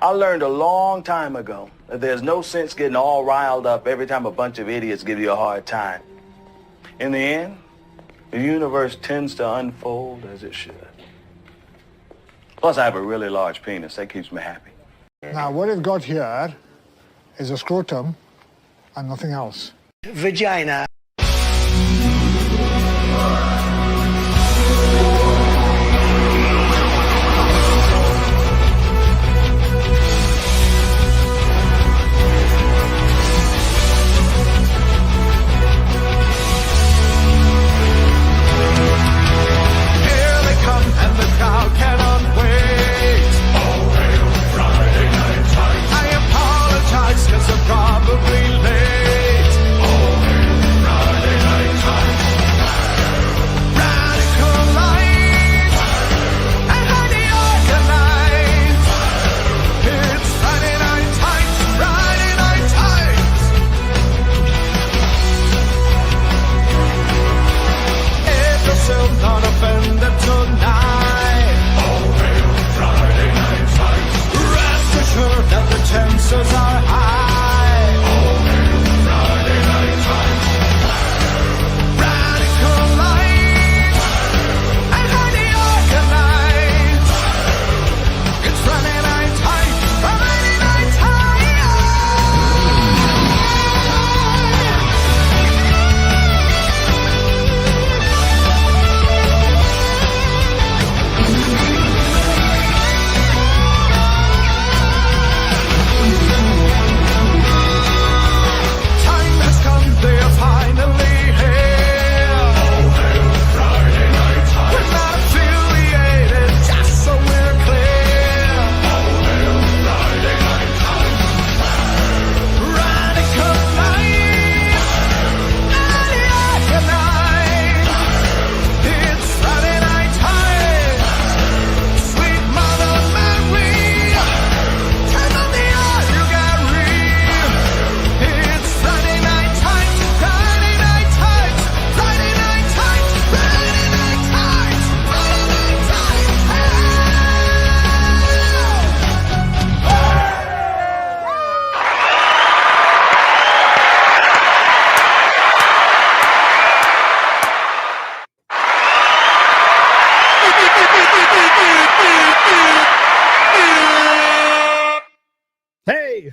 I learned a long time ago that there's no sense getting all riled up every time a bunch of idiots give you a hard time. In the end, the universe tends to unfold as it should. Plus, I have a really large penis. That keeps me happy. Now, what you've got here is a scrotum and nothing else. Vagina.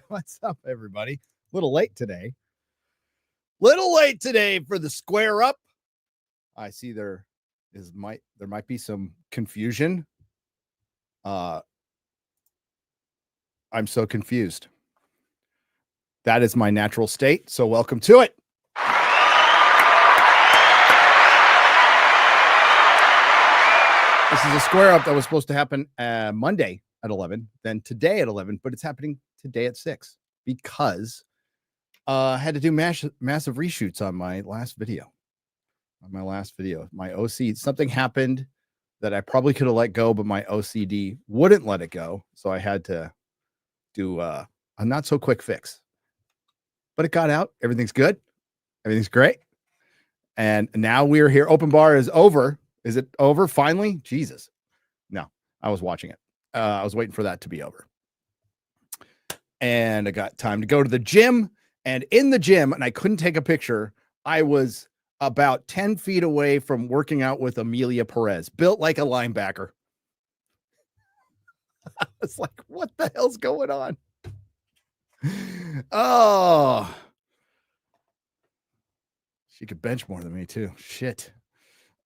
What's up, everybody? Little late today for the square up. I see there might be some confusion. I'm so confused. That is my natural state, so welcome to it. This is a square up that was supposed to happen Monday at 11, then today at 11, but it's happening today at 6 because I had to do massive reshoots on my last video. My OC, something happened that I probably could have let go, but my OCD wouldn't let it go. So I had to do a not so quick fix, but it got out. Everything's good. Everything's great. And now we're here. Open bar is over. Is it over finally? Jesus. No, I was watching it. I was waiting for that to be over. And I got time to go to the gym. And in the gym, and I couldn't take a picture, I was about 10 feet away from working out with Amelia Perez, built like a linebacker. I was like, what the hell's going on? Oh, she could bench more than me too. Shit.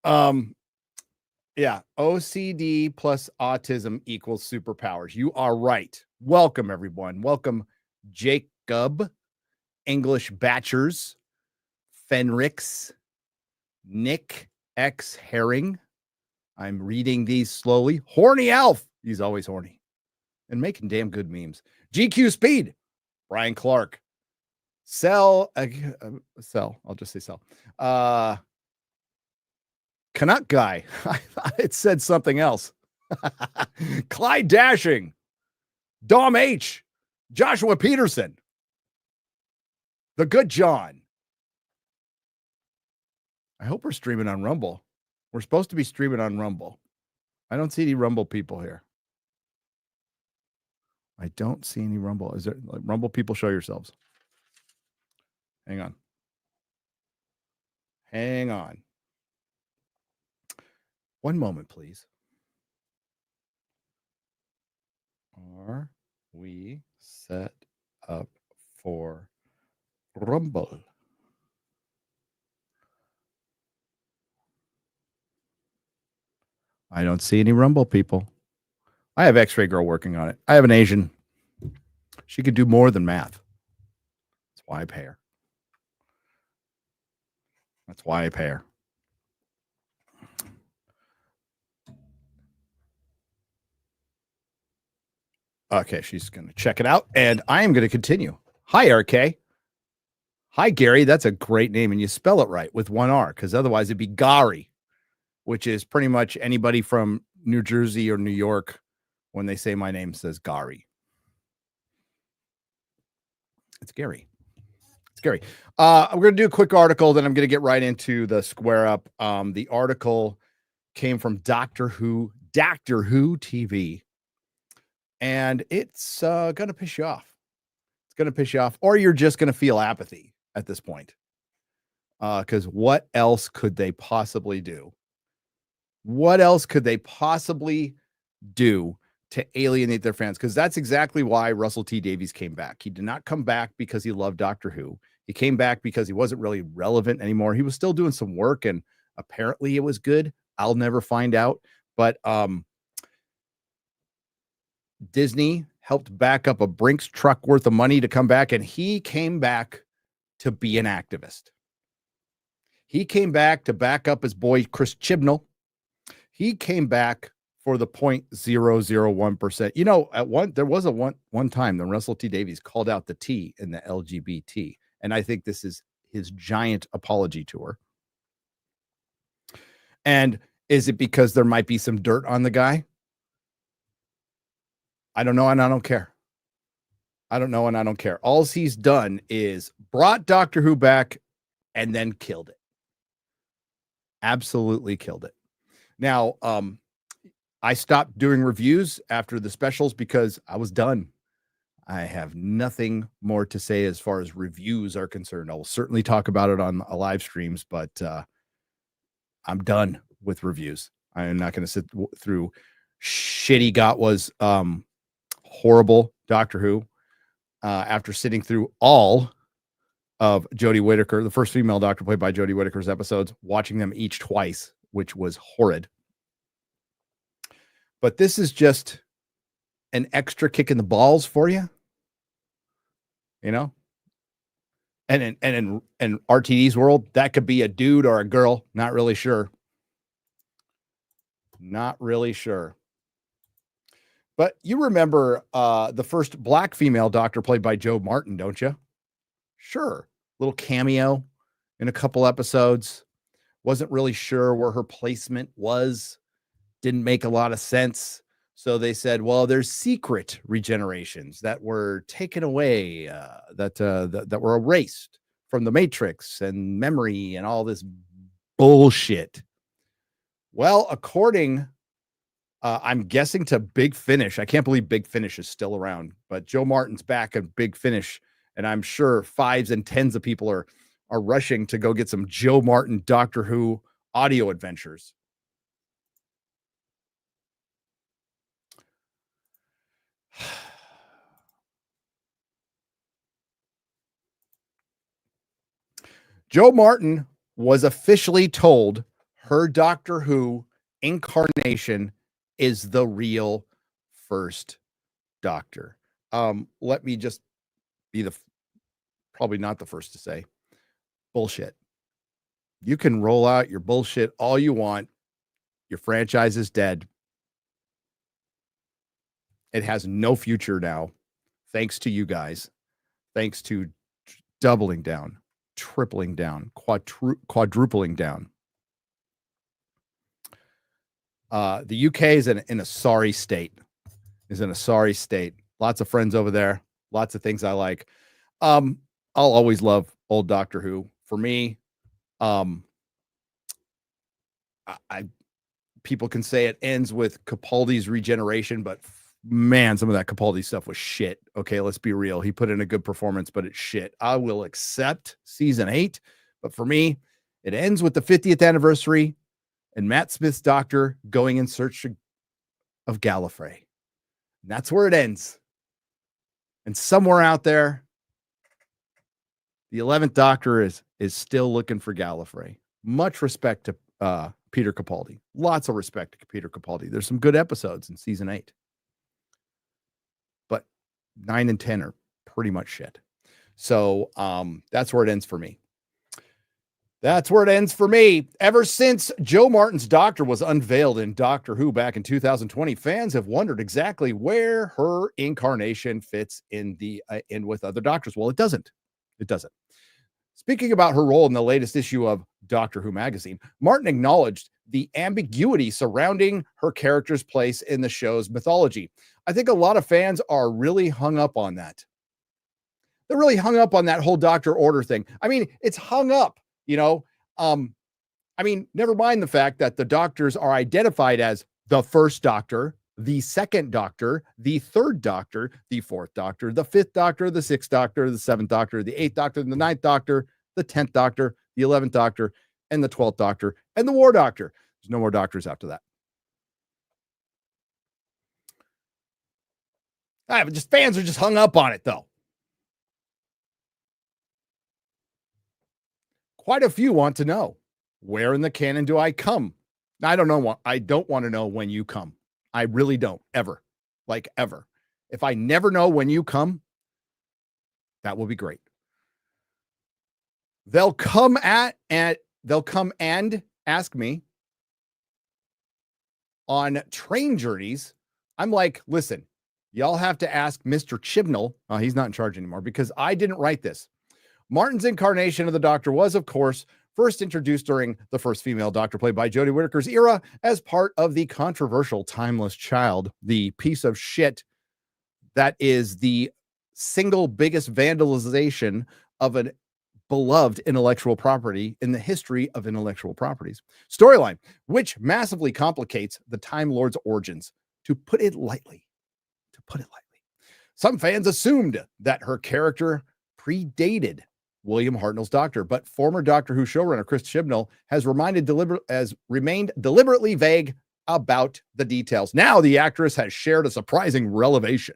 Yeah. OCD plus autism equals superpowers. You are right. Welcome, everyone. Welcome, Jacob, English Batchers, Fenrix, Nick X Herring. I'm reading these slowly. Horny Elf. He's always horny and making damn good memes. GQ Speed, Brian Clark, Cell. I'll just say Cell. Canuck Guy. I thought it said something else. Clyde Dashing, Dom H, Joshua Peterson, The Good John. I hope we're streaming on Rumble. We're supposed to be streaming on Rumble. I don't see any Rumble people here. I don't see any Rumble. Is there Rumble people? Show yourselves. Hang on. Hang on. One moment, please. Are we set up for Rumble? I don't see any Rumble people. I have X-Ray Girl working on it. I have an Asian. She could do more than math. That's why I pay her. That's why I pay her. Okay, she's going to check it out, and I am going to continue. Hi, RK. Hi, Gary. That's a great name, and you spell it right with one R, because otherwise it'd be Gary, which is pretty much anybody from New Jersey or New York. When they say my name, says Gary. It's Gary. It's Gary. I'm going to do a quick article, then I'm going to get right into the square up. The article came from Doctor Who TV. And it's going to piss you off. It's going to piss you off, or you're just going to feel apathy at this point. Because what else could they possibly do? What else could they possibly do to alienate their fans? Because that's exactly why Russell T Davies came back. He did not come back because he loved Doctor Who. He came back because he wasn't really relevant anymore. He was still doing some work, and apparently it was good. I'll never find out. But Disney helped back up a Brinks truck worth of money to come back, and he came back to be an activist. He came back to back up his boy Chris Chibnall. He came back for the 0.001%. You know, there was a one time that Russell T Davies called out the T in the LGBT, and I think this is his giant apology tour. And is it because there might be some dirt on the guy? I don't know, and I don't care. I don't know, and I don't care. All he's done is brought Doctor Who back and then killed it. Absolutely killed it. Now, I stopped doing reviews after the specials because I was done. I have nothing more to say as far as reviews are concerned. I will certainly talk about it on live streams, but I'm done with reviews. I am not going to sit through shitty was horrible Doctor Who after sitting through all of Jodie Whittaker, the first female doctor played by Jodie Whittaker's episodes, watching them each twice, which was horrid. But this is just an extra kick in the balls for you, you know? And in RTD's world, that could be a dude or a girl. Not really sure. Not really sure. But you remember the first black female doctor played by Jo Martin, don't you? Sure. Little cameo in a couple episodes. Wasn't really sure where her placement was. Didn't make a lot of sense. So they said, well, there's secret regenerations that were taken away, that were erased from the Matrix and memory and all this bullshit. Well, according, I'm guessing to Big Finish. I can't believe Big Finish is still around, but Jo Martin's back at Big Finish. And I'm sure 5s and 10s of people are rushing to go get some Jo Martin Doctor Who audio adventures. Jo Martin was officially told her Doctor Who incarnation is the real first Doctor. Let me just be probably not the first to say bullshit. You can roll out your bullshit all you want. Your franchise is dead. It has no future now, thanks to you guys, thanks to doubling down, tripling down, quadrupling down. The UK is in a sorry state. Lots of friends over there. Lots of things I like. I'll always love old Doctor Who. For me, people can say it ends with Capaldi's regeneration, but man, some of that Capaldi stuff was shit. Okay, let's be real. He put in a good performance, but it's shit. I will accept season 8, but for me, it ends with the 50th anniversary and Matt Smith's doctor going in search of Gallifrey. And that's where it ends. And somewhere out there, the 11th Doctor is still looking for Gallifrey. Much respect to Peter Capaldi. Lots of respect to Peter Capaldi. There's some good episodes in season 8. But 9 and 10 are pretty much shit. So that's where it ends for me. That's where it ends for me. Ever since Joe Martin's Doctor was unveiled in Doctor Who back in 2020, fans have wondered exactly where her incarnation fits in with other Doctors. Well, it doesn't. It doesn't. Speaking about her role in the latest issue of Doctor Who magazine, Martin acknowledged the ambiguity surrounding her character's place in the show's mythology. I think a lot of fans are really hung up on that. They're really hung up on that whole Doctor Order thing. I mean, it's hung up. Never mind the fact that the Doctors are identified as the first Doctor, the second Doctor, the third Doctor, the fourth Doctor, the fifth Doctor, the sixth Doctor, the seventh Doctor, the eighth Doctor, the ninth Doctor, the 10th Doctor, the 11th Doctor, and the 12th Doctor, and the War Doctor. There's no more Doctors after that. Fans are just hung up on it, though. Quite a few want to know, where in the canon do I come? I don't know. I don't want to know when you come. I really don't, ever. Like, ever. If I never know when you come, that will be great. They'll come and ask me on train journeys. I'm like, listen, y'all have to ask Mr. Chibnall. He's not in charge anymore because I didn't write this. Martin's incarnation of the Doctor was, of course, first introduced during the first female Doctor played by Jodie Whittaker's era as part of the controversial Timeless Child, the piece of shit that is the single biggest vandalization of a beloved intellectual property in the history of intellectual properties. Storyline, which massively complicates the Time Lord's origins, to put it lightly. Some fans assumed that her character predated William Hartnell's Doctor, but former Doctor Who showrunner Chris Chibnall has remained deliberately vague about the details. Now the actress has shared a surprising revelation.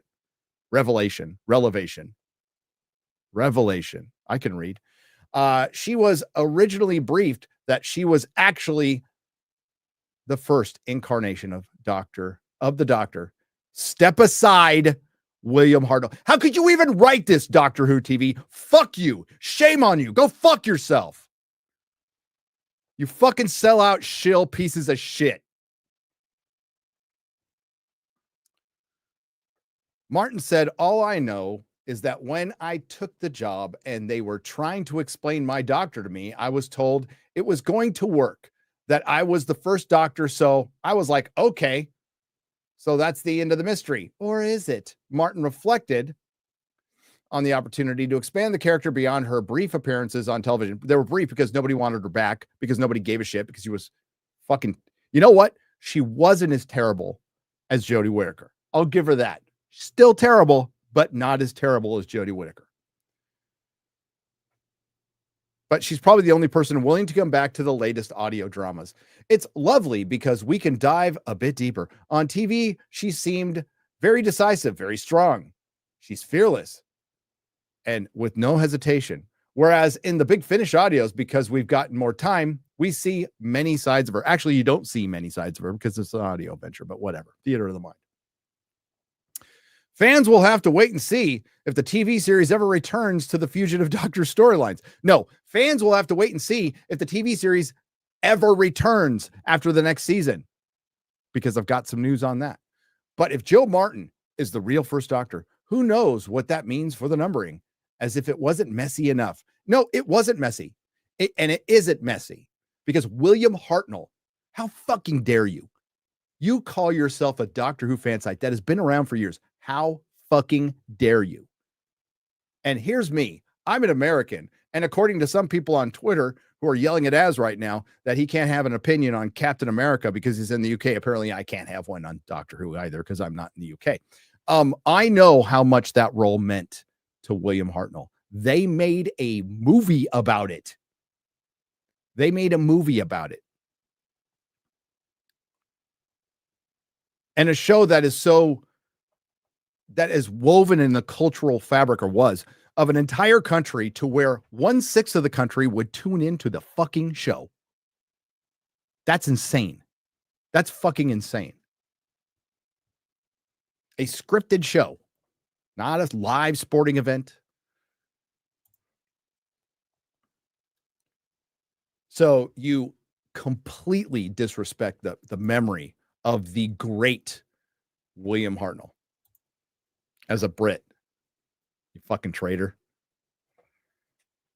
I can read. She was originally briefed that she was actually the first incarnation of the Doctor. Step aside, William Hartnell. How could you even write this, Doctor Who TV? Fuck you. Shame on you. Go fuck yourself. You fucking sellout shill pieces of shit. Martin said, all I know is that when I took the job and they were trying to explain my Doctor to me, I was told it was going to work, that I was the first Doctor. So I was like, okay. So that's the end of the mystery. Or is it? Martin reflected on the opportunity to expand the character beyond her brief appearances on television. They were brief because nobody wanted her back, because nobody gave a shit, because she was fucking, you know what? She wasn't as terrible as Jodie Whittaker. I'll give her that. Still terrible, but not as terrible as Jodie Whittaker. But she's probably the only person willing to come back to the latest audio dramas. It's lovely because we can dive a bit deeper. On TV, she seemed very decisive, very strong. She's fearless and with no hesitation. Whereas in the Big Finish audios, because we've gotten more time, we see many sides of her. Actually, you don't see many sides of her because it's an audio venture, but whatever. Theater of the mind. Fans will have to wait and see if the TV series ever returns to the Fugitive Doctor storylines. No, fans will have to wait and see if the TV series ever returns after the next season, because I've got some news on that. But if Joe Martin is the real first Doctor, who knows what that means for the numbering, as if it wasn't messy enough. No, it wasn't messy. And it isn't messy because William Hartnell, how fucking dare you? You call yourself a Doctor Who fan site that has been around for years. How fucking dare you? And here's me. I'm an American. And according to some people on Twitter who are yelling at Az right now that he can't have an opinion on Captain America because he's in the UK. Apparently I can't have one on Doctor Who either because I'm not in the UK. I know how much that role meant to William Hartnell. They made a movie about it. And a show that is woven in the cultural fabric, or was, of an entire country, to where 1/6 of the country would tune into the fucking show. That's insane. That's fucking insane. A scripted show, not a live sporting event. So you completely disrespect the memory of the great William Hartnell as a Brit. You fucking traitor.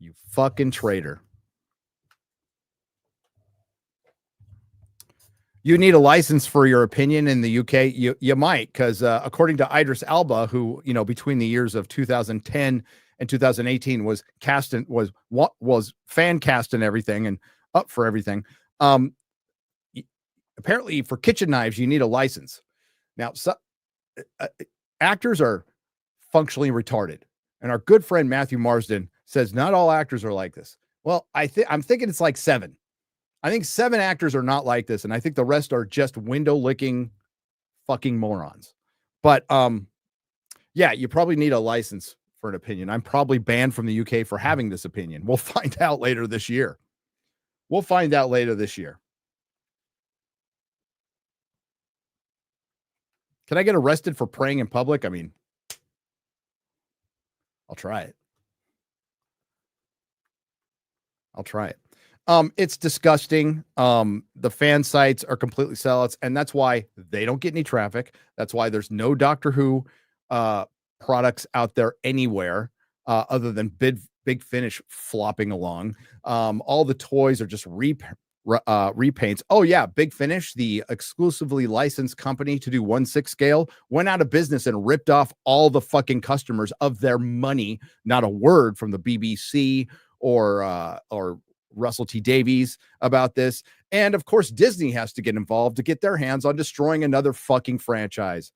You fucking traitor. You need a license for your opinion in the UK. You might, because according to Idris Elba, who, between the years of 2010 and 2018 was fan cast and everything and up for everything. Apparently for kitchen knives, you need a license. Now, actors are functionally retarded. And our good friend Matthew Marsden says not all actors are like this. Well, I'm thinking it's like 7. I think 7 actors are not like this, and I think the rest are just window licking fucking morons. But yeah, you probably need a license for an opinion. I'm probably banned from the UK for having this opinion. We'll find out later this year. Can I get arrested for praying in public? I mean, I'll try it. It's disgusting. The fan sites are completely sellouts, and that's why they don't get any traffic. That's why there's no Doctor Who products out there anywhere other than Big Finish flopping along. All the toys are just repaints. Oh yeah, Big Finish, the exclusively licensed company to do 1/6 scale, went out of business and ripped off all the fucking customers of their money. Not a word from the BBC or Russell T Davies about this. And of course, Disney has to get involved to get their hands on destroying another fucking franchise.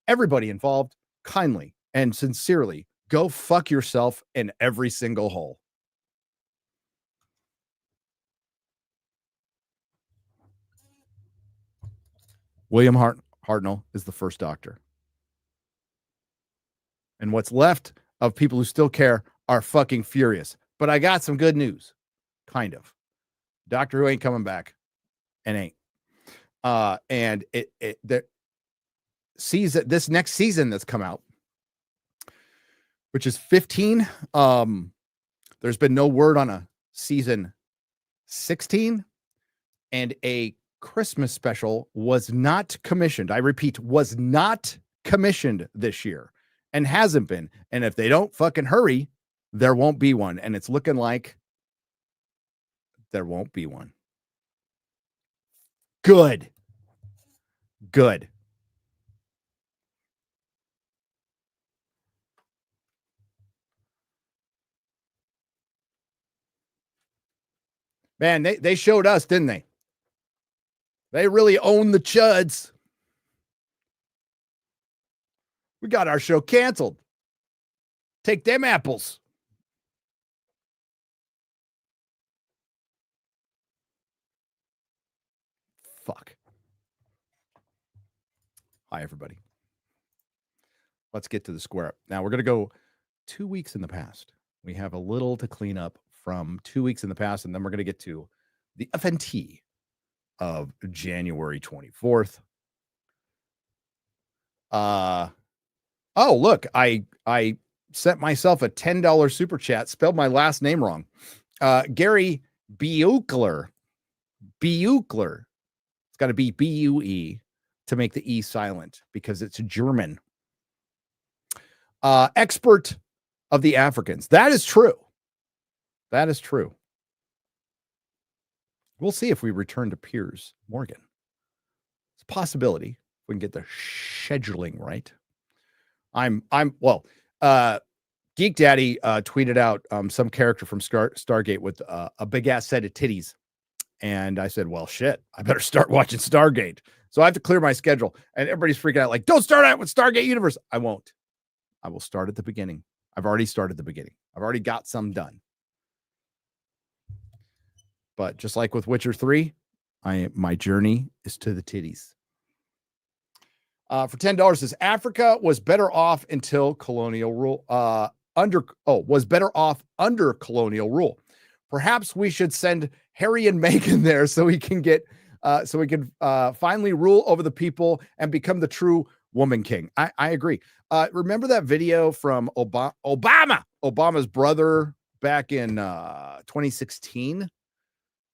Everybody involved, kindly and sincerely, go fuck yourself in every single hole. William Hartnell is the first Doctor. And what's left of people who still care are fucking furious. But I got some good news. Kind of. Doctor Who ain't coming back. And ain't. And this next season that's come out, which is 15, there's been no word on a season 16, and a Christmas special was not commissioned. I repeat, was not commissioned this year and hasn't been. And if they don't fucking hurry, there won't be one. And it's looking like there won't be one. Good. Man, they showed us, didn't they? They really own the chuds. We got our show canceled. Take them apples. Fuck. Hi, everybody. Let's get to the square up. Now we're going to go 2 weeks in the past. We have a little to clean up from 2 weeks in the past, and then we're going to get to the FNT of January 24th. Oh, look, I sent myself a $10 super chat, spelled my last name wrong. Gary Buechler. It's got to be B-U-E to make the E silent because it's German. Expert of the Africans. That is true. We'll see if we return to Piers Morgan. It's a possibility. We can get the scheduling right. Geek Daddy tweeted out some character from Stargate with a big ass set of titties. And I said, well, shit, I better start watching Stargate. So I have to clear my schedule. And everybody's freaking out like, don't start out with Stargate Universe. I won't. I will start at the beginning. I've already started the beginning. I've already got some done. But just like with Witcher 3, my journey is to the titties. For $10, says Africa was better off until colonial rule. Was better off under colonial rule. Perhaps we should send Harry and Meghan there so we can finally rule over the people and become the true woman king. I agree. Remember that video from Obama's brother back in 2016,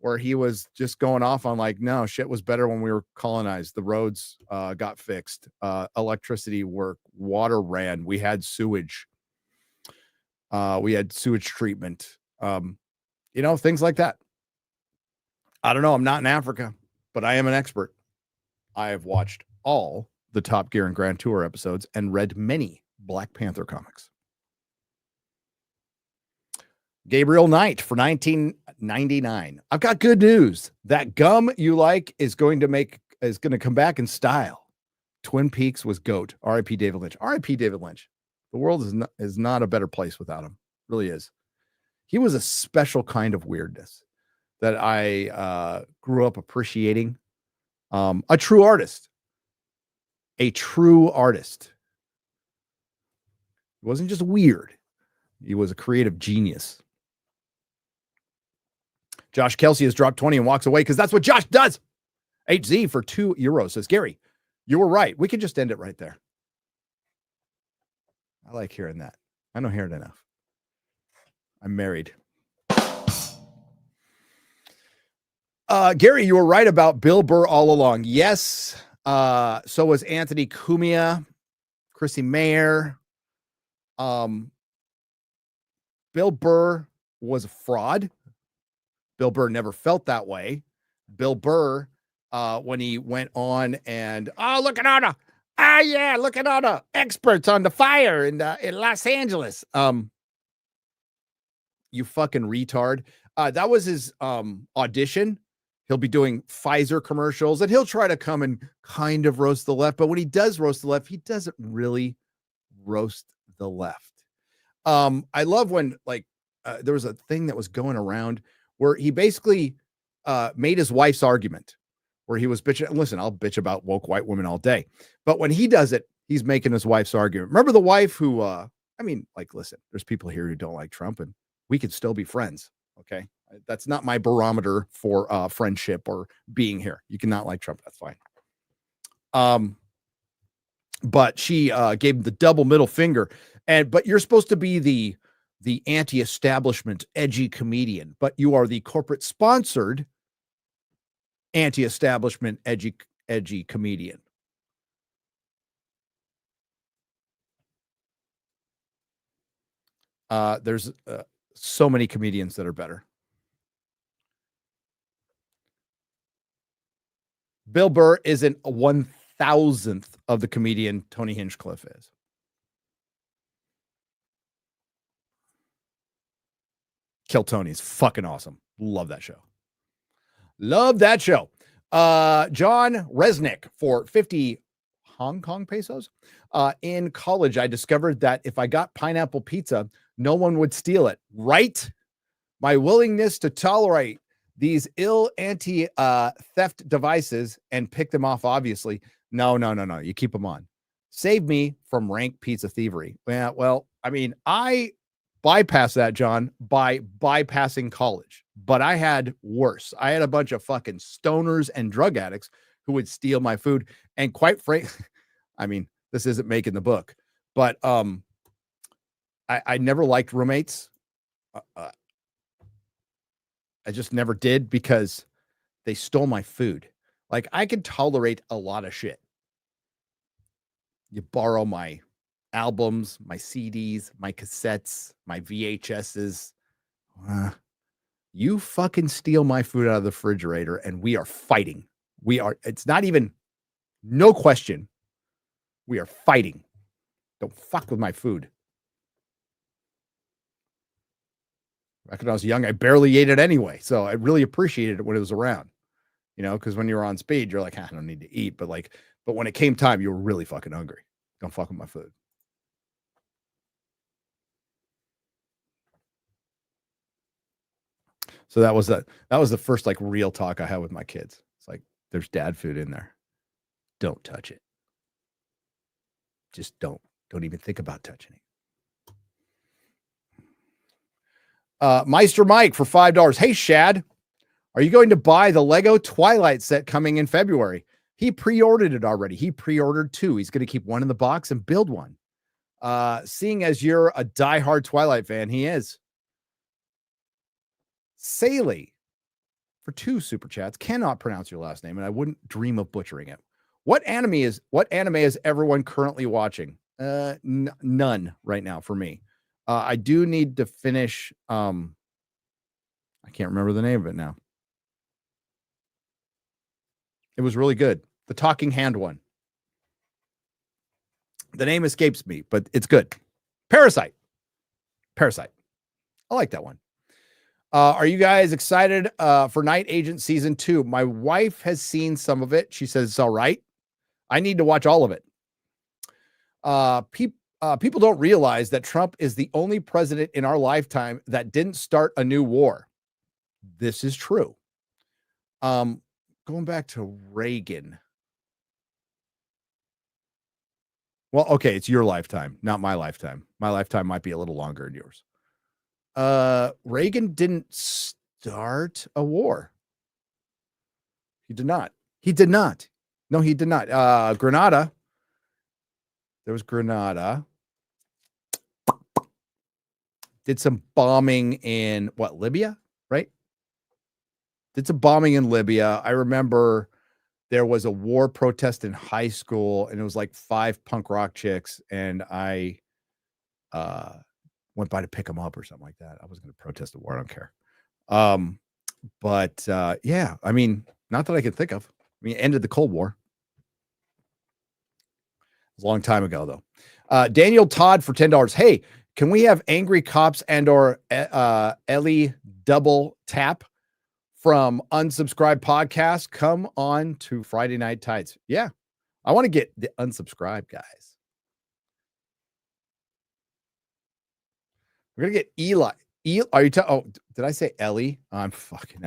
where he was just going off on like, no, shit was better when we were colonized. The roads got fixed. Electricity worked. Water ran. We had sewage. We had sewage treatment. Things like that. I don't know. I'm not in Africa, but I am an expert. I have watched all the Top Gear and Grand Tour episodes and read many Black Panther comics. Gabriel Knight for $19.99. I've got good news. That gum you like is going to come back in style. Twin Peaks was GOAT. R.I.P. David Lynch. R.I.P. David Lynch. The world is not a better place without him. It really is. He was a special kind of weirdness that I grew up appreciating. A true artist. A true artist. He wasn't just weird. He was a creative genius. Josh Kelsey has dropped 20 and walks away because that's what Josh does. HZ for €2 says, Gary, you were right. We could just end it right there. I like hearing that. I don't hear it enough. I'm married. Gary, you were right about Bill Burr all along. Yes. So was Anthony Cumia, Chrissy Mayer. Bill Burr was a fraud. Bill Burr never felt that way. Bill Burr, when he went on and, look at all the experts on the fire in Los Angeles. You fucking retard. That was his audition. He'll be doing Pfizer commercials and he'll try to come and kind of roast the left. But when he does roast the left, he doesn't really roast the left. I love when there was a thing that was going around where he basically made his wife's argument, where he was bitching. Listen, I'll bitch about woke white women all day, but when he does it, he's making his wife's argument. Remember the wife who, listen, there's people here who don't like Trump and we could still be friends. Okay. That's not my barometer for friendship or being here. You cannot like Trump. That's fine. But she gave him the double middle finger. But you're supposed to be the anti-establishment edgy comedian, but you are the corporate sponsored anti-establishment edgy comedian. There's so many comedians that are better. Bill Burr isn't 1,000th of the comedian Tony Hinchcliffe is. Kill Tony is fucking awesome. Love that show. Love that show. John Resnick for 50 Hong Kong pesos. In college, I discovered that if I got pineapple pizza, no one would steal it. Right? My willingness to tolerate these ill anti-theft devices and pick them off, obviously. No. You keep them on. Save me from rank pizza thievery. Yeah, well, I mean, I bypassed that, John, by bypassing college. But I had worse. I had a bunch of fucking stoners and drug addicts who would steal my food. And quite frankly, I mean, this isn't making the book, but I never liked roommates. I just never did because they stole my food. Like, I could tolerate a lot of shit. You borrow my albums, my CDs, my cassettes, my VHSs. You fucking steal my food out of the refrigerator and we are fighting. It's not even, no question. We are fighting. Don't fuck with my food. Back when I was young, I barely ate it anyway. So I really appreciated it when it was around, you know, because when you're on speed, you're like, I don't need to eat. But when it came time, you were really fucking hungry. Don't fuck with my food. So that was the first like real talk I had with my kids. It's like, there's dad food in there. Don't touch it. Just don't even think about touching it. Meister Mike for $5. Hey, Shad, are you going to buy the Lego Twilight set coming in February? He pre-ordered it already. He pre-ordered 2. He's going to keep one in the box and build one. Seeing as you're a diehard Twilight fan, he is. Saley for 2 super chats. Cannot pronounce your last name, and I wouldn't dream of butchering it. What anime is everyone currently watching? None right now for me. I do need to finish. I can't remember the name of it now. It was really good. The talking hand one. The name escapes me, but it's good. Parasite. I like that one. Are you guys excited for Night Agent season 2? My wife has seen some of it. She says it's all right. I need to watch all of it. People don't realize that Trump is the only president in our lifetime that didn't start a new war. This is true. Going back to Reagan. Well, okay, it's your lifetime, not my lifetime. My lifetime might be a little longer than yours. Reagan didn't start a war. He did not. No, he did not. Grenada. There was Grenada. Did some bombing in Libya, right? Did some bombing in Libya. I remember there was a war protest in high school, and it was like 5 punk rock chicks, and I went by to pick them up or something like that. I was going to protest the war. I don't care. But yeah, I mean, not that I can think of. I mean, it ended the Cold War. It was a long time ago, though. Daniel Todd for $10. Hey, can we have Angry Cops and or Ellie Double Tap from Unsubscribed Podcast come on to Friday Night Tights? Yeah, I want to get the unsubscribed guys. We're going to get Eli. Are you oh, did I say Ellie? I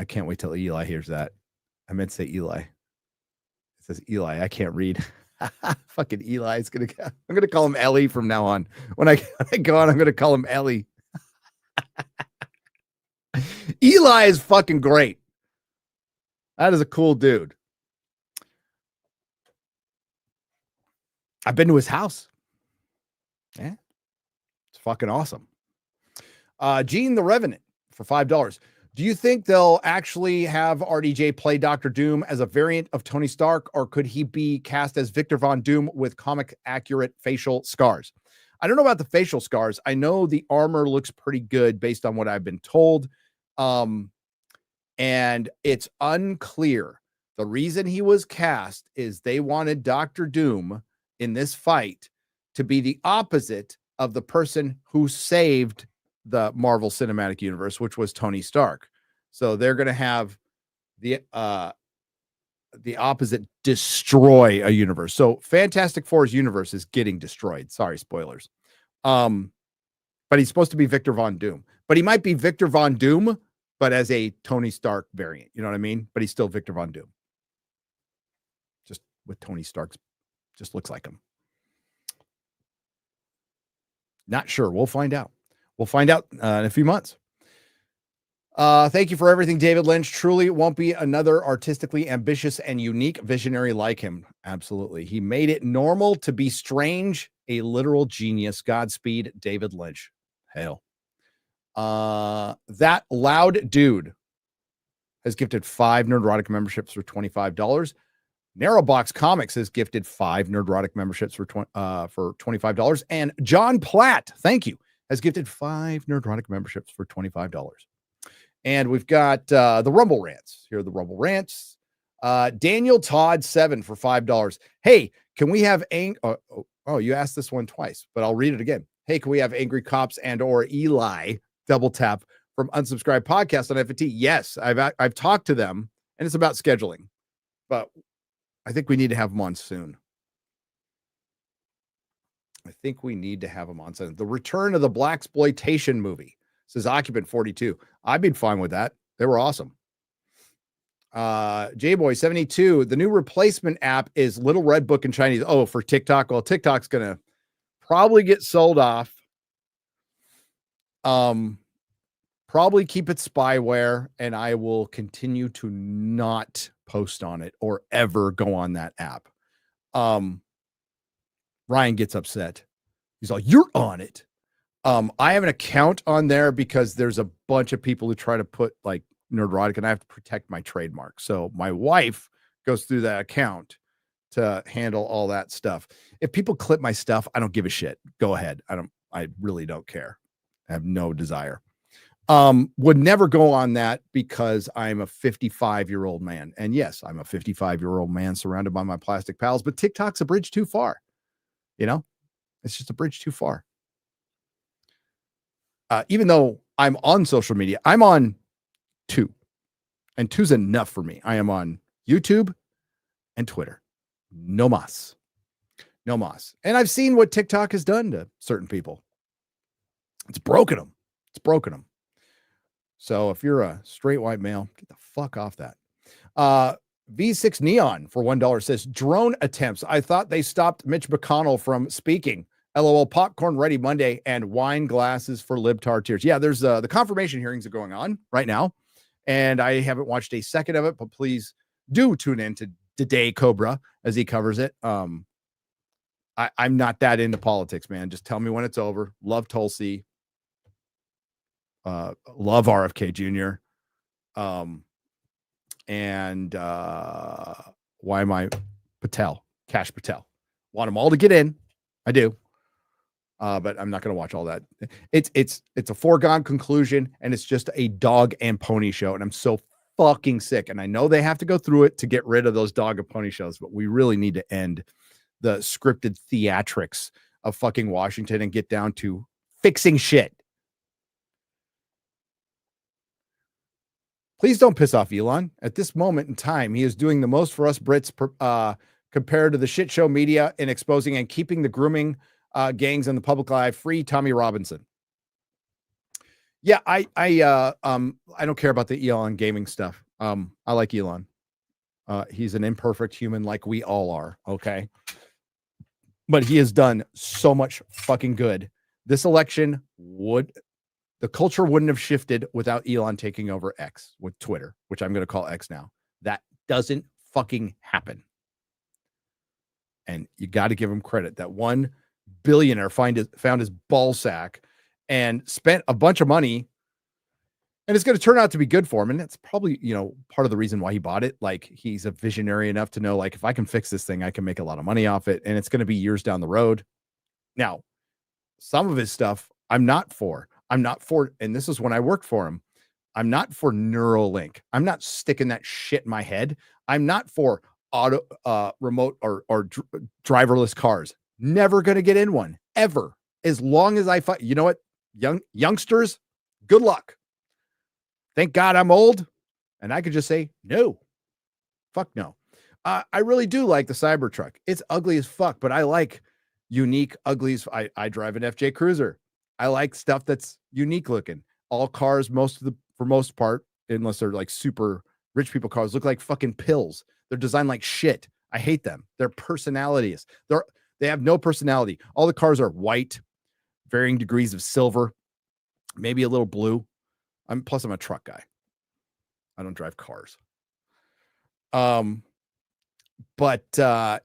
can't wait till Eli hears that. I meant to say Eli. It says Eli. I can't read. Fucking Eli is I'm gonna call him Ellie from now on. When I go on, I'm gonna call him Ellie. Eli is fucking great. That is a cool dude. I've been to his house. Yeah, it's fucking awesome. Gene the Revenant for $5. Do you think they'll actually have RDJ play Dr. Doom as a variant of Tony Stark, or could he be cast as Victor Von Doom with comic accurate facial scars? I don't know about the facial scars. I know the armor looks pretty good based on what I've been told. And it's unclear. The reason he was cast is they wanted Dr. Doom in this fight to be the opposite of the person who saved the Marvel Cinematic Universe, which was Tony Stark. So they're going to have the opposite destroy a universe. So Fantastic Four's universe is getting destroyed. Sorry, spoilers. But he's supposed to be Victor Von Doom. But he might be Victor Von Doom, but as a Tony Stark variant. You know what I mean? But he's still Victor Von Doom. Just with Tony Stark's, just looks like him. Not sure. We'll find out. We'll find out in a few months. Thank you for everything, David Lynch. Truly won't be another artistically ambitious and unique visionary like him. Absolutely. He made it normal to be strange, a literal genius. Godspeed, David Lynch. Hail. That loud dude has gifted 5 Nerdrotic memberships for $25. Narrowbox Comics has gifted 5 Nerdrotic memberships for $25. And John Platt, thank you, has gifted 5 Nerdrotic memberships for $25. And we've got the Rumble Rants. Here are the Rumble Rants. Daniel Todd 7 for $5. Hey, can we have you asked this one twice, but I'll read it again. Hey, can we have Angry Cops and or Eli Double Tap from Unsubscribed Podcast on FNT. Yes, I've talked to them, and it's about scheduling, but I think we need to have them on soon. I think we need to have them on soon. The return of the blaxploitation movie, says Occupant 42. I've been fine with that. They were awesome. Jboy72, the new replacement app is Little Red Book in Chinese. Oh, for TikTok. Well, TikTok's gonna probably get sold off. Probably keep it spyware, and I will continue to not post on it or ever go on that app. Ryan gets upset. He's like, "You're on it." I have an account on there because there's a bunch of people who try to put like Nerdrotic, and I have to protect my trademark. So my wife goes through that account to handle all that stuff. If people clip my stuff, I don't give a shit. Go ahead. I really don't care. I have no desire. Would never go on that because I'm a 55-year-old man. And yes, I'm a 55-year-old man surrounded by my plastic pals, but TikTok's a bridge too far. You know, it's just a bridge too far. Even though I'm on social media, I'm on 2, and 2's enough for me. I am on YouTube and Twitter. No mas. No mas. And I've seen what TikTok has done to certain people. It's broken them. It's broken them. So if you're a straight white male, get the fuck off that. V6 Neon for $1 says, drone attempts. I thought they stopped Mitch McConnell from speaking. LOL, popcorn ready Monday and wine glasses for libtard tears. Yeah, there's the confirmation hearings are going on right now, and I haven't watched a second of it, but please do tune in to Today Cobra as he covers it. I'm not that into politics, man. Just tell me when it's over. Love Tulsi. Love RFK Jr. And why am I Patel? Cash Patel. Want them all to get in. I do. But I'm not going to watch all that. It's a foregone conclusion, and it's just a dog and pony show. And I'm so fucking sick. And I know they have to go through it to get rid of those dog and pony shows, but we really need to end the scripted theatrics of fucking Washington and get down to fixing shit. Please don't piss off Elon. At this moment in time, he is doing the most for us Brits compared to the shit show media in exposing and keeping the grooming gangs in the public eye. Free Tommy Robinson. Yeah, I don't care about the Elon gaming stuff. I like Elon. He's an imperfect human like we all are, okay? But he has done so much fucking good. This election the culture wouldn't have shifted without Elon taking over X with Twitter, which I'm going to call X now. That doesn't fucking happen. And you got to give him credit. That one billionaire found his ball sack and spent a bunch of money, and it's going to turn out to be good for him. And that's probably, part of the reason why he bought it. Like, he's a visionary enough to know, like, if I can fix this thing, I can make a lot of money off it. And it's going to be years down the road. Now, some of his stuff I'm not for, and this is when I worked for him. I'm not for Neuralink. I'm not sticking that shit in my head. I'm not for remote or driverless cars. Never going to get in one ever. As long as I fight, you know what? Youngsters, good luck. Thank God I'm old and I could just say, no, fuck no. I really do like the Cybertruck. It's ugly as fuck, but I like unique uglies. I drive an FJ Cruiser. I like stuff that's unique looking. All cars, for most part, unless they're like super rich people cars, look like fucking pills. They're designed like shit. I hate them. Their personalities. They have no personality. All the cars are white, varying degrees of silver, maybe a little blue. Plus I'm a truck guy. I don't drive cars. But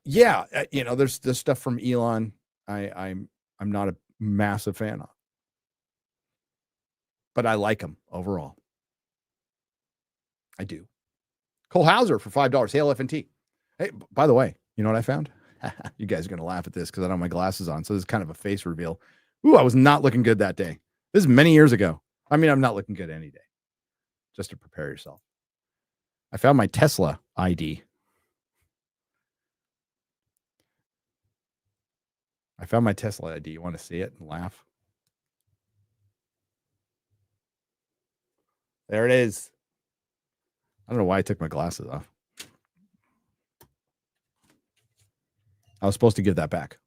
yeah, there's this stuff from Elon. I'm not a massive fan of, but I like him overall. I do. Cole Hauser for $5. Hail FNT. Hey, by the way, you know what I found? You guys are going to laugh at this because I don't have my glasses on. So this is kind of a face reveal. Ooh, I was not looking good that day. This is many years ago. I mean, I'm not looking good any day. Just to prepare yourself. I found my Tesla ID. You want to see it and laugh? There it is. I don't know why I took my glasses off. I was supposed to give that back.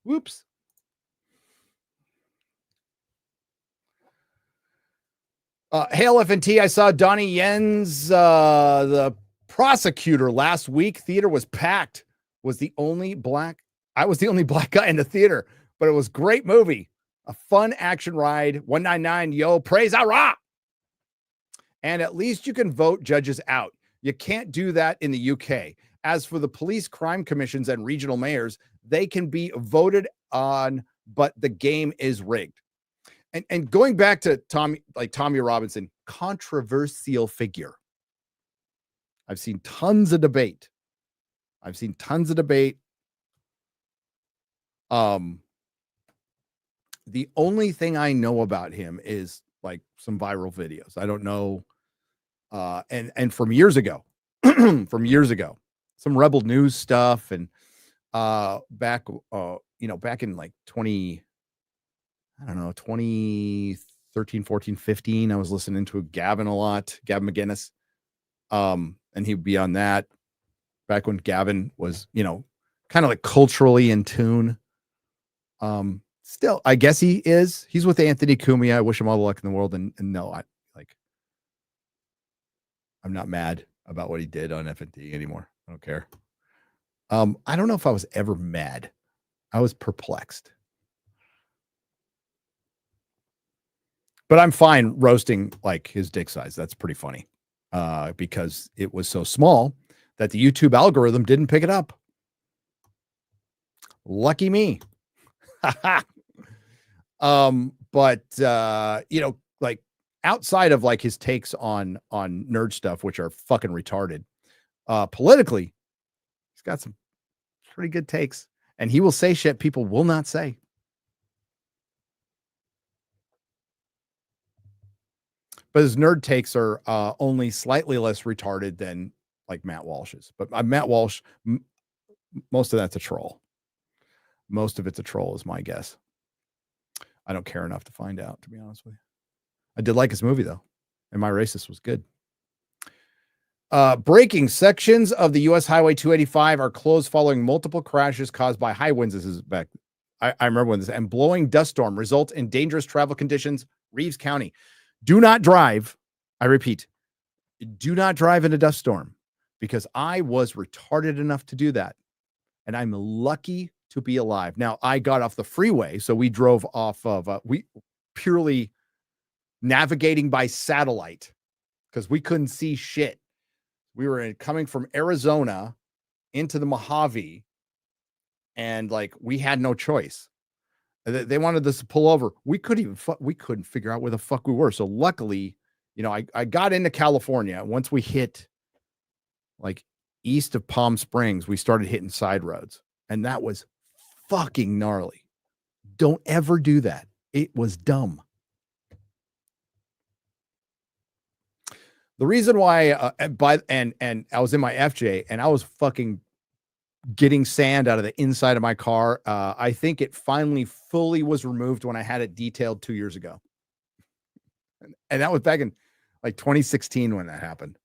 Whoops. Hail FNT. I saw Donnie Yen's the prosecutor last week. Theater was packed. I was the only black guy in the theater, but it was a great movie. A fun action ride. 199, yo, praise Allah. And at least you can vote judges out. You can't do that in the UK. As for the police crime commissions and regional mayors, they can be voted on, but the game is rigged. And going back to Tommy Robinson, controversial figure. I've seen tons of debate. The only thing I know about him is like some viral videos. I don't know. And from years ago, some Rebel News stuff. And back in like 2013, 14, 15, I was listening to Gavin a lot, Gavin McGinnis. And he'd be on that back when Gavin was, kind of like culturally in tune. Still, I guess he's with Anthony Cumia. I wish him all the luck in the world. And no, I'm not mad about what he did on FNT anymore. I don't care. I don't know if I was ever mad. I was perplexed. But I'm fine roasting like his dick size. That's pretty funny. Because it was so small that the YouTube algorithm didn't pick it up. Lucky me. But like outside of like his takes on nerd stuff, which are fucking retarded, politically, he's got some pretty good takes, and he will say shit people will not say. But his nerd takes are only slightly less retarded than like Matt Walsh's. But Matt Walsh, most of that's a troll. Most of it's a troll is my guess. I don't care enough to find out, to be honest with you. I did like his movie, though. And My Racist was good. Braking sections of the U.S. Highway 285 are closed following multiple crashes caused by high winds. This is back. I remember when this, and blowing dust storm result in dangerous travel conditions, Reeves County. Do not drive. I repeat, do not drive in a dust storm, because I was retarded enough to do that. And I'm lucky to be alive. Now, I got off the freeway, so we drove off of, we purely navigating by satellite because we couldn't see shit. We were coming from Arizona into the Mojave, and like we had no choice. They wanted us to pull over. We couldn't figure out where the fuck we were. So luckily, I got into California. Once we hit like east of Palm Springs, we started hitting side roads, and that was fucking gnarly. Don't ever do that. It was dumb. The reason why, and I was in my FJ and I was fucking getting sand out of the inside of my car. I think it finally fully was removed when I had it detailed 2 years ago. And that was back in like 2016 when that happened.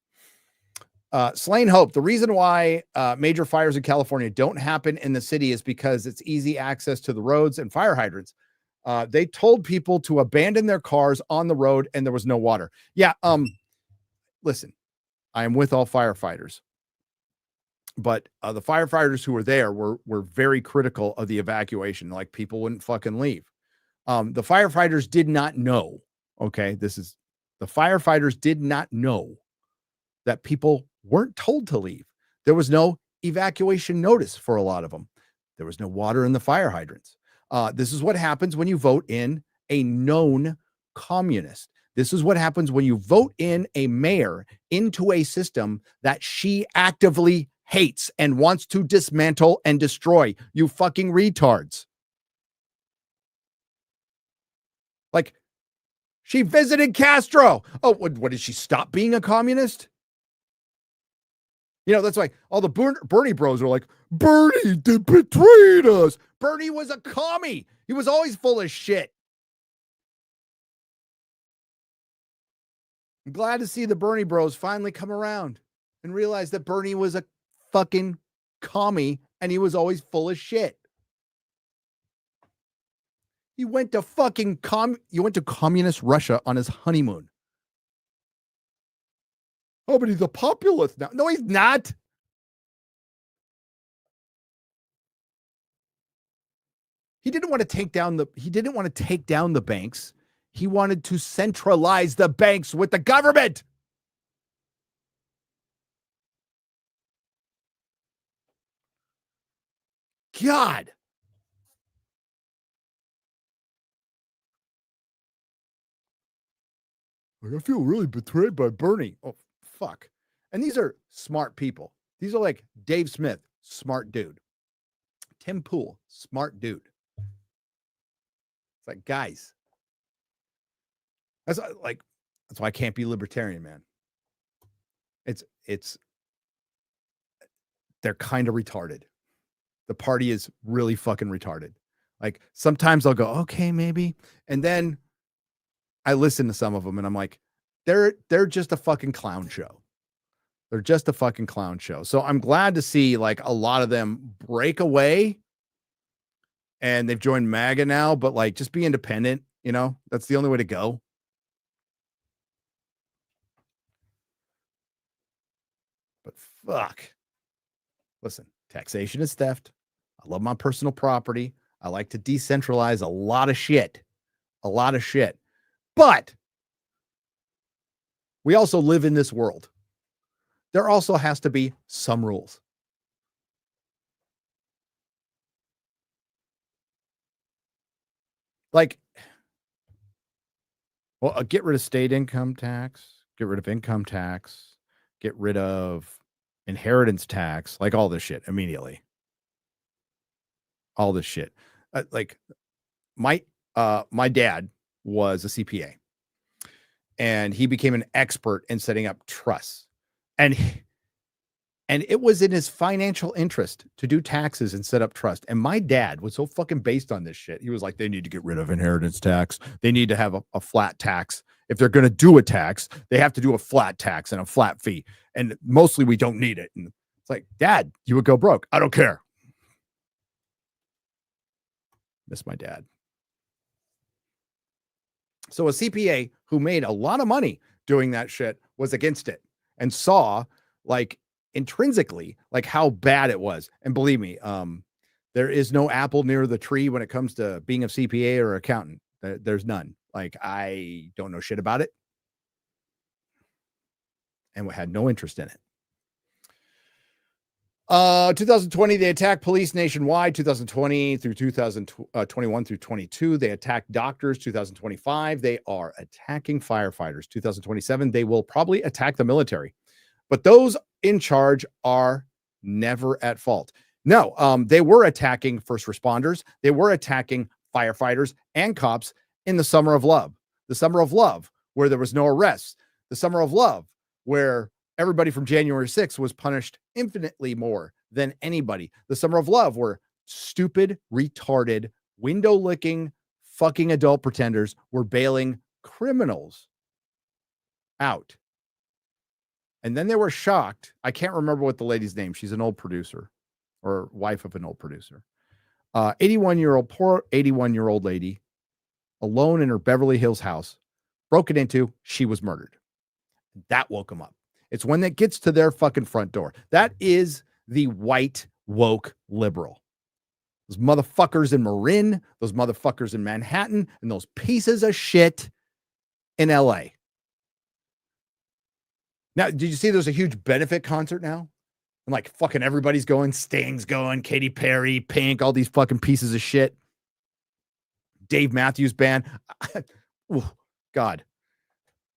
Slain Hope. The reason why major fires in California don't happen in the city is because it's easy access to the roads and fire hydrants. They told people to abandon their cars on the road and there was no water. Yeah. Listen, I am with all firefighters, but the firefighters who were there were very critical of the evacuation. Like people wouldn't fucking leave. The firefighters did not know. Okay. The firefighters did not know that people weren't told to leave. There was no evacuation notice for a lot of them. There was no water in the fire hydrants. This is what happens when you vote in a known communist. This is what happens when you vote in a mayor into a system that she actively hates and wants to dismantle and destroy. You fucking retards. Like, she visited Castro. Oh, what did she stop being a communist? That's why all the Bernie bros are like, Bernie did betrayed us. Bernie was a commie. He was always full of shit. I'm glad to see the Bernie bros finally come around and realize that Bernie was a fucking commie and he was always full of shit. He went to fucking communist Russia on his honeymoon. Oh, but he's a populist now. No, he's not. He didn't want to take down the banks. He wanted to centralize the banks with the government. God. Like, I feel really betrayed by Bernie. Oh, fuck. And these are smart people. These are like Dave Smith, smart dude. Tim Pool, smart dude. It's like, guys, that's why I can't be libertarian, man. They're kind of retarded. The party is really fucking retarded. Like sometimes I'll go, okay, maybe. And then I listen to some of them and I'm like, they're just a fucking clown show. They're just a fucking clown show. So I'm glad to see like a lot of them break away and they've joined MAGA now, but like just be independent, you know, that's the only way to go. But fuck. Listen, taxation is theft. I love my personal property. I like to decentralize a lot of shit. But we also live in this world. There also has to be some rules. Like, well, get rid of state income tax, get rid of income tax, get rid of inheritance tax, like all this shit immediately. All this shit. Like my dad was a CPA and he became an expert in setting up trusts. And it was in his financial interest to do taxes and set up trust. And my dad was so fucking based on this shit. He was like, they need to get rid of inheritance tax. They need to have a flat tax. If they're going to do a tax, they have to do a flat tax and a flat fee. And mostly we don't need it. And it's like, Dad, you would go broke. I don't care. Miss my dad. So a CPA who made a lot of money doing that shit was against it and saw like intrinsically like how bad it was. And believe me, there is no apple near the tree when it comes to being a CPA or accountant. There's none. Like I don't know shit about it and had no interest in it. 2020, they attacked police nationwide. 2020 through 2021 through 22, they attacked doctors. 2025, they are attacking firefighters. 2027, they will probably attack the military. But those in charge are never at fault. No, they were attacking first responders. They were attacking firefighters and cops in the summer of love. The summer of love, where there was no arrests. The summer of love, where everybody from January 6th was punished infinitely more than anybody. The summer of love, where stupid, retarded, window-licking, fucking adult pretenders were bailing criminals out. And then they were shocked. I can't remember what the lady's name. She's an old producer or wife of an old producer. 81-year-old lady, alone in her Beverly Hills house, broken into. She was murdered. That woke them up. It's when that gets to their fucking front door. That is the white woke liberal. Those motherfuckers in Marin, those motherfuckers in Manhattan, and those pieces of shit in LA. Now, did you see there's a huge benefit concert now? And like fucking everybody's going, Sting's going, Katy Perry, Pink, all these fucking pieces of shit. Dave Matthews Band. Ooh, God.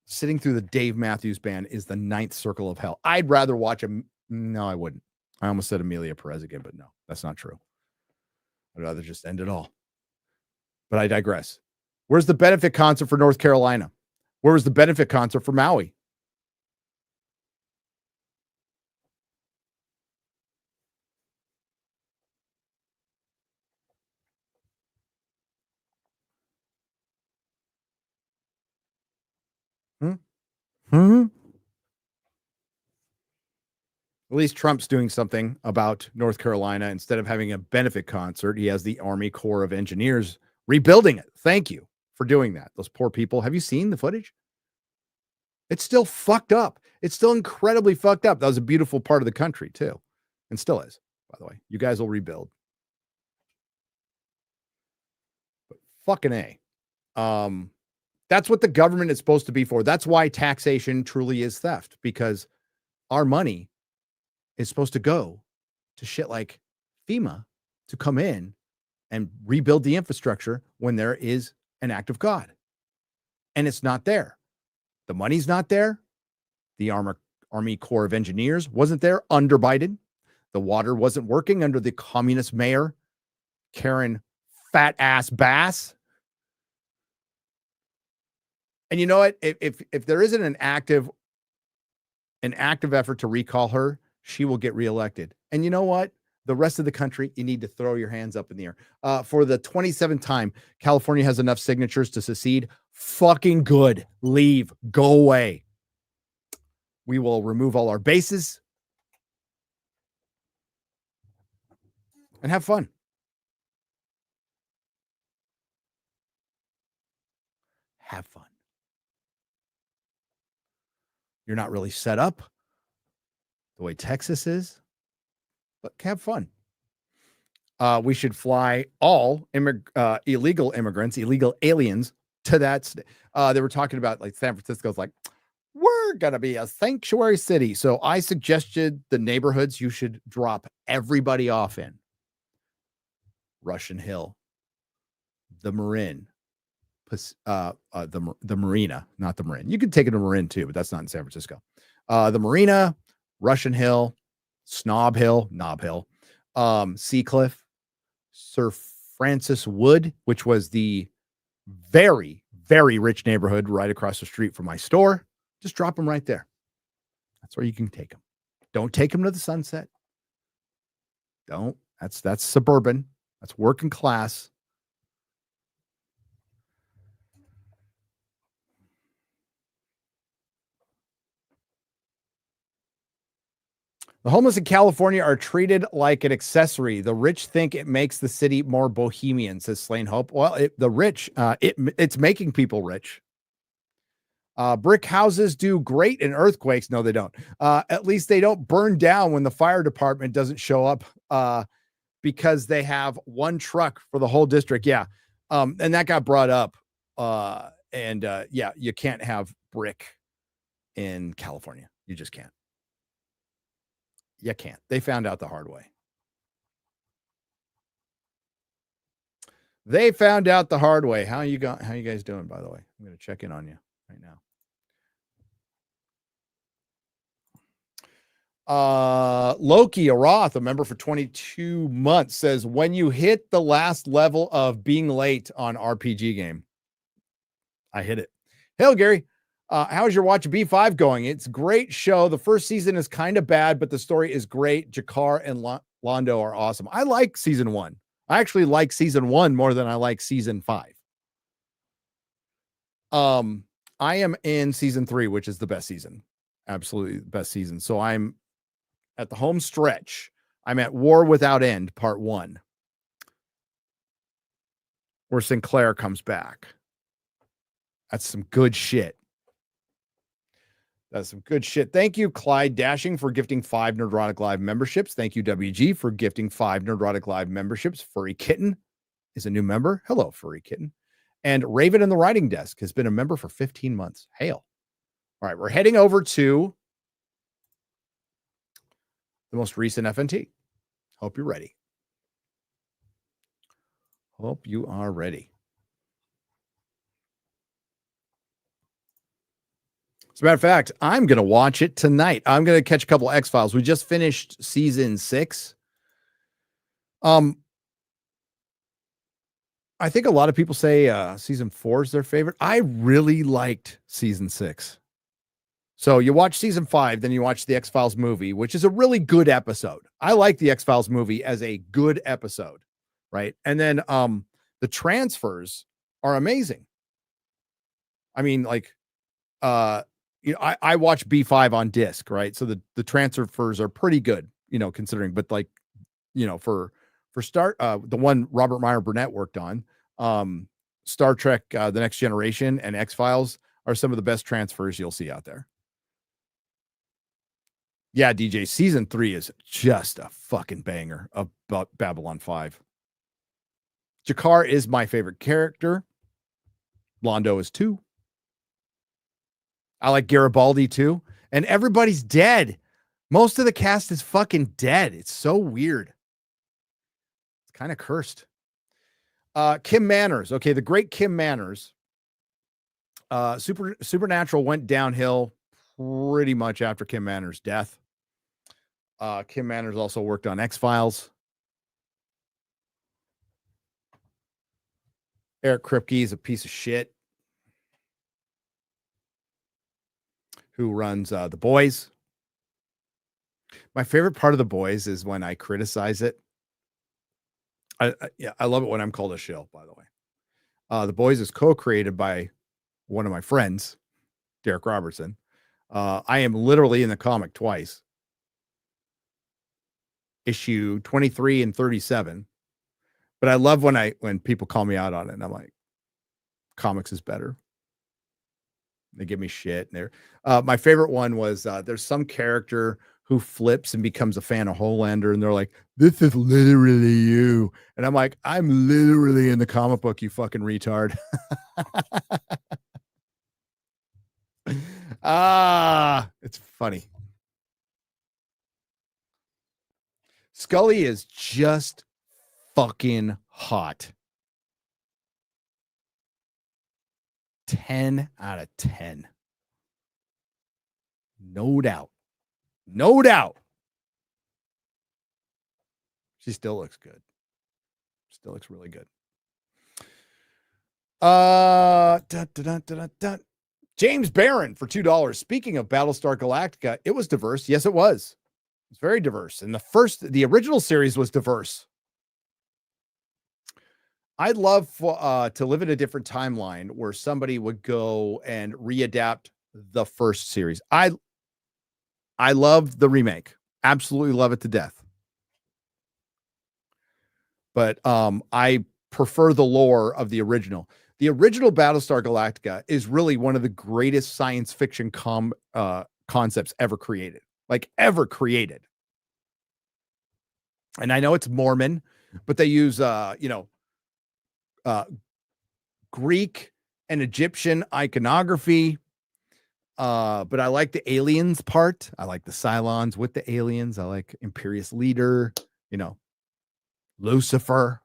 Sitting through the Dave Matthews Band is the ninth circle of hell. I'd rather watch him. No, I wouldn't. I almost said Amelia Perez again, but no, that's not true. I'd rather just end it all. But I digress. Where's the benefit concert for North Carolina? Where was the benefit concert for Maui? At least Trump's doing something about North Carolina. Instead of having a benefit concert, he has the Army Corps of Engineers rebuilding it. Thank you for doing that. Those poor people. Have you seen the footage? It's still fucked up. It's still incredibly fucked up. That was a beautiful part of the country, too. And still is, by the way. You guys will rebuild. But fucking A. That's what the government is supposed to be for. That's why taxation truly is theft, because our money is supposed to go to shit like FEMA to come in and rebuild the infrastructure when there is an act of God. And it's not there. The money's not there. The Army Corps of Engineers wasn't there under Biden. The water wasn't working under the communist mayor, Karen Fat Ass Bass. And you know what? If there isn't an active effort to recall her, she will get reelected. And you know what? The rest of the country, you need to throw your hands up in the air. For the 27th time, California has enough signatures to secede. Fucking good. Leave. Go away. We will remove all our bases and have fun. Have fun. You're not really set up the way Texas is, but have fun. We should fly all illegal immigrants, illegal aliens to that. They were talking about like San Francisco's like, we're going to be a sanctuary city. So I suggested the neighborhoods you should drop everybody off in. Russian Hill, the Marin, the Marina, not the Marin. You could take it to Marin too, but that's not in San Francisco. The Marina, Russian Hill, Nob Hill, Seacliff, Sir Francis Wood, which was the very, very rich neighborhood right across the street from my store. Just drop them right there. That's where you can take them. Don't take them to the Sunset. Don't. That's suburban. That's working class. The homeless in California are treated like an accessory. The rich think it makes the city more bohemian, says Slane Hope. Well, it's making people rich. Brick houses do great in earthquakes. No, they don't. At least they don't burn down when the fire department doesn't show up because they have one truck for the whole district. Yeah. And that got brought up. Yeah, you can't have brick in California. You just can't. You can't. They found out the hard way. They found out the hard way. How you guys doing, by the way? I'm going to check in on you right now. Loki Aroth, a member for 22 months, says, when you hit the last level of being late on RPG game, I hit it. Hail, Gary. How's your watch B5 going? It's a great show. The first season is kind of bad, but the story is great. Jakar and Londo are awesome. I like season 1. I actually like season 1 more than I like season 5. I am in season 3, which is the best season. Absolutely the best season. So I'm at the home stretch. I'm at War Without End, part 1, where Sinclair comes back. That's some good shit. That's some good shit. Thank you, Clyde Dashing, for gifting 5 Nerdrotic Live memberships. Thank you, WG, for gifting 5 Nerdrotic Live memberships. Furry Kitten is a new member. Hello, Furry Kitten. And Raven in the Writing Desk has been a member for 15 months. Hail. All right, we're heading over to the most recent FNT. Hope you're ready. Hope you are ready. As a matter of fact, I'm going to watch it tonight. I'm going to catch a couple of X-Files. We just finished season 6. I think a lot of people say season 4 is their favorite. I really liked season 6. So you watch season 5, then you watch the X-Files movie, which is a really good episode. I like the X-Files movie as a good episode, right? And then the transfers are amazing. I mean, like, I watch B5 on disc, right? So the transfers are pretty good, considering, but like, for the one Robert Meyer Burnett worked on, Star Trek, The Next Generation and X-Files are some of the best transfers you'll see out there. Yeah, DJ, season 3 is just a fucking banger of Babylon 5. Jakar is my favorite character. Londo is too. I like Garibaldi too. And everybody's dead. Most of the cast is fucking dead. It's so weird. It's kind of cursed. Kim Manners. Okay, the great Kim Manners. Supernatural went downhill pretty much after Kim Manners' death. Kim Manners also worked on X-Files. Eric Kripke is a piece of shit who runs The Boys. My favorite part of The Boys is when I criticize it. I love it when I'm called a shill, by the way. The Boys is co-created by one of my friends, Derek Robertson. I am literally in the comic twice. Issue 23 and 37. But I love when people call me out on it, and I'm like, comics is better. They give me shit. And my favorite one was there's some character who flips and becomes a fan of Homelander, and they're like, this is literally you. And I'm like, I'm literally in the comic book, you fucking retard. It's funny. Scully is just fucking hot. 10 out of 10. No doubt. No doubt. She still looks good. Still looks really good. James Barron for $2. Speaking of Battlestar Galactica, it was diverse. Yes, it was. It's very diverse. And the original series was diverse. I'd love to live in a different timeline where somebody would go and readapt the first series. I love the remake. Absolutely love it to death. But I prefer the lore of the original. The original Battlestar Galactica is really one of the greatest science fiction concepts ever created. Like ever created. And I know it's Mormon, but they use Greek and Egyptian iconography. But I like the aliens part. I like the Cylons with the aliens. I like Imperious Leader, Lucifer.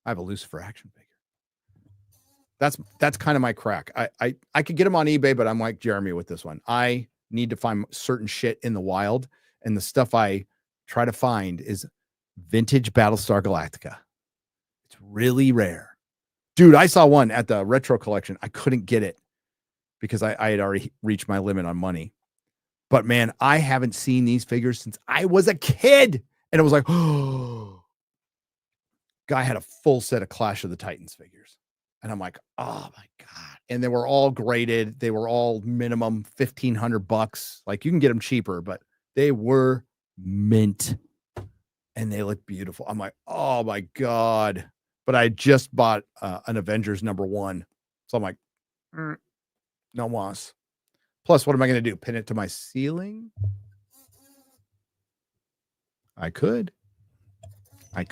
I have a Lucifer action figure. That's kind of my crack. I could get them on eBay, but I'm like Jeremy with this one. I need to find certain shit in the wild, and the stuff I try to find is vintage Battlestar Galactica. It's really rare. Dude, I saw one at the retro collection. I couldn't get it because I had already reached my limit on money. But man, I haven't seen these figures since I was a kid. And it was like, oh, guy had a full set of Clash of the Titans figures. And I'm like, oh my God. And they were all graded. They were all minimum $1,500. Like you can get them cheaper, but they were mint and they look beautiful. I'm like, oh my God. But I just bought an Avengers #1. So I'm like, no was. Plus, what am I going to do? Pin it to my ceiling? I could. I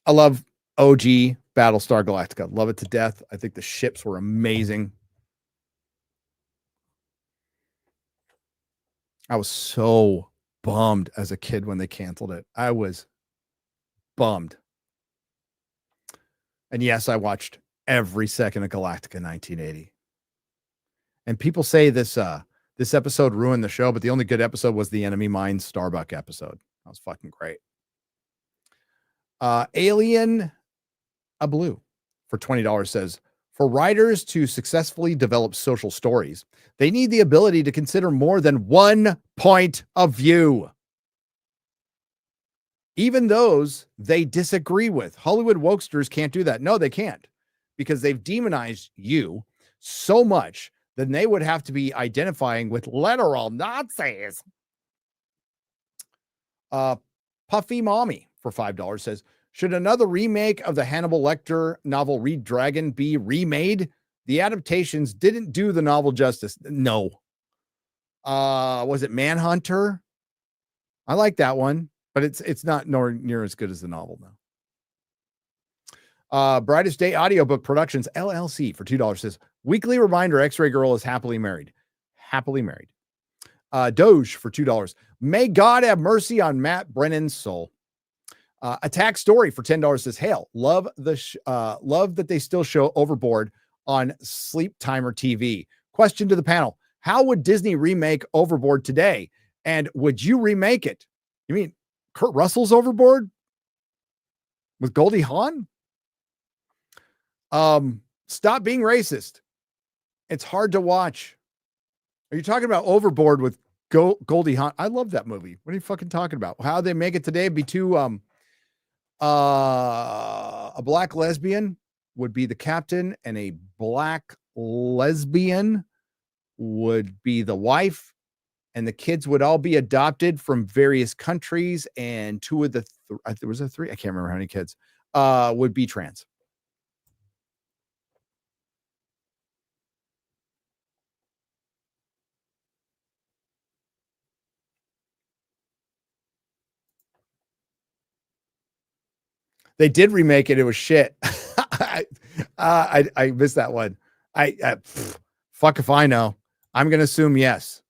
love OG Battlestar Galactica. Love it to death. I think the ships were amazing. I was so bummed as a kid when they canceled it. I was bummed. And yes, I watched every second of Galactica 1980. And people say this episode ruined the show, but the only good episode was the Enemy Mine Starbuck episode. That was fucking great. Alien a Blue for $20 says, for writers to successfully develop social stories, they need the ability to consider more than one point of view. Even those they disagree with. Hollywood wokesters can't do that. No, they can't, because they've demonized you. so much, then they would have to be identifying with literal Nazis. Puffy Mommy for $5 says, should another remake of the Hannibal Lecter novel Reed Dragon be remade? The adaptations didn't do the novel justice. No. Was it Manhunter? I like that one, but it's not near as good as the novel now. Brightest Day Audiobook Productions LLC for $2 says, weekly reminder, X-Ray Girl is happily married. Happily married. Doge for $2. May God have mercy on Matt Brennan's soul. Attack Story for $10 says, hail, love that they still show Overboard on Sleep Timer TV. Question to the panel. How would Disney remake Overboard today? And would you remake it? You mean Kurt Russell's Overboard? With Goldie Hawn? Stop being racist. It's hard to watch. Are you talking about Overboard with Goldie Hawn? I love that movie. What are you fucking talking about? How they make it today? It'd be too a black lesbian would be the captain, and a black lesbian would be the wife, and the kids would all be adopted from various countries, and two of the there was a three, I can't remember how many kids would be trans. They did remake it. It was shit. I missed that one. Fuck if I know. I'm going to assume yes.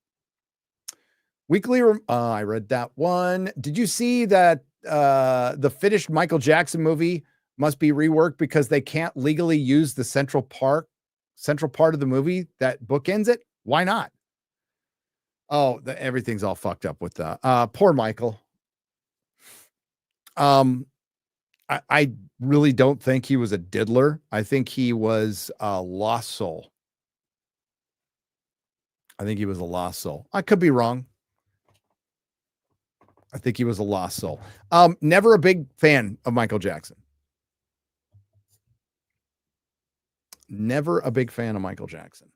Weekly. I read that one. Did you see that the finished Michael Jackson movie must be reworked because they can't legally use the central part of the movie that bookends it? Why not? Oh, everything's all fucked up with the poor Michael. I really don't think he was a diddler. I think he was a lost soul. I could be wrong. I think he was a lost soul. Never a big fan of Michael Jackson. Never a big fan of Michael Jackson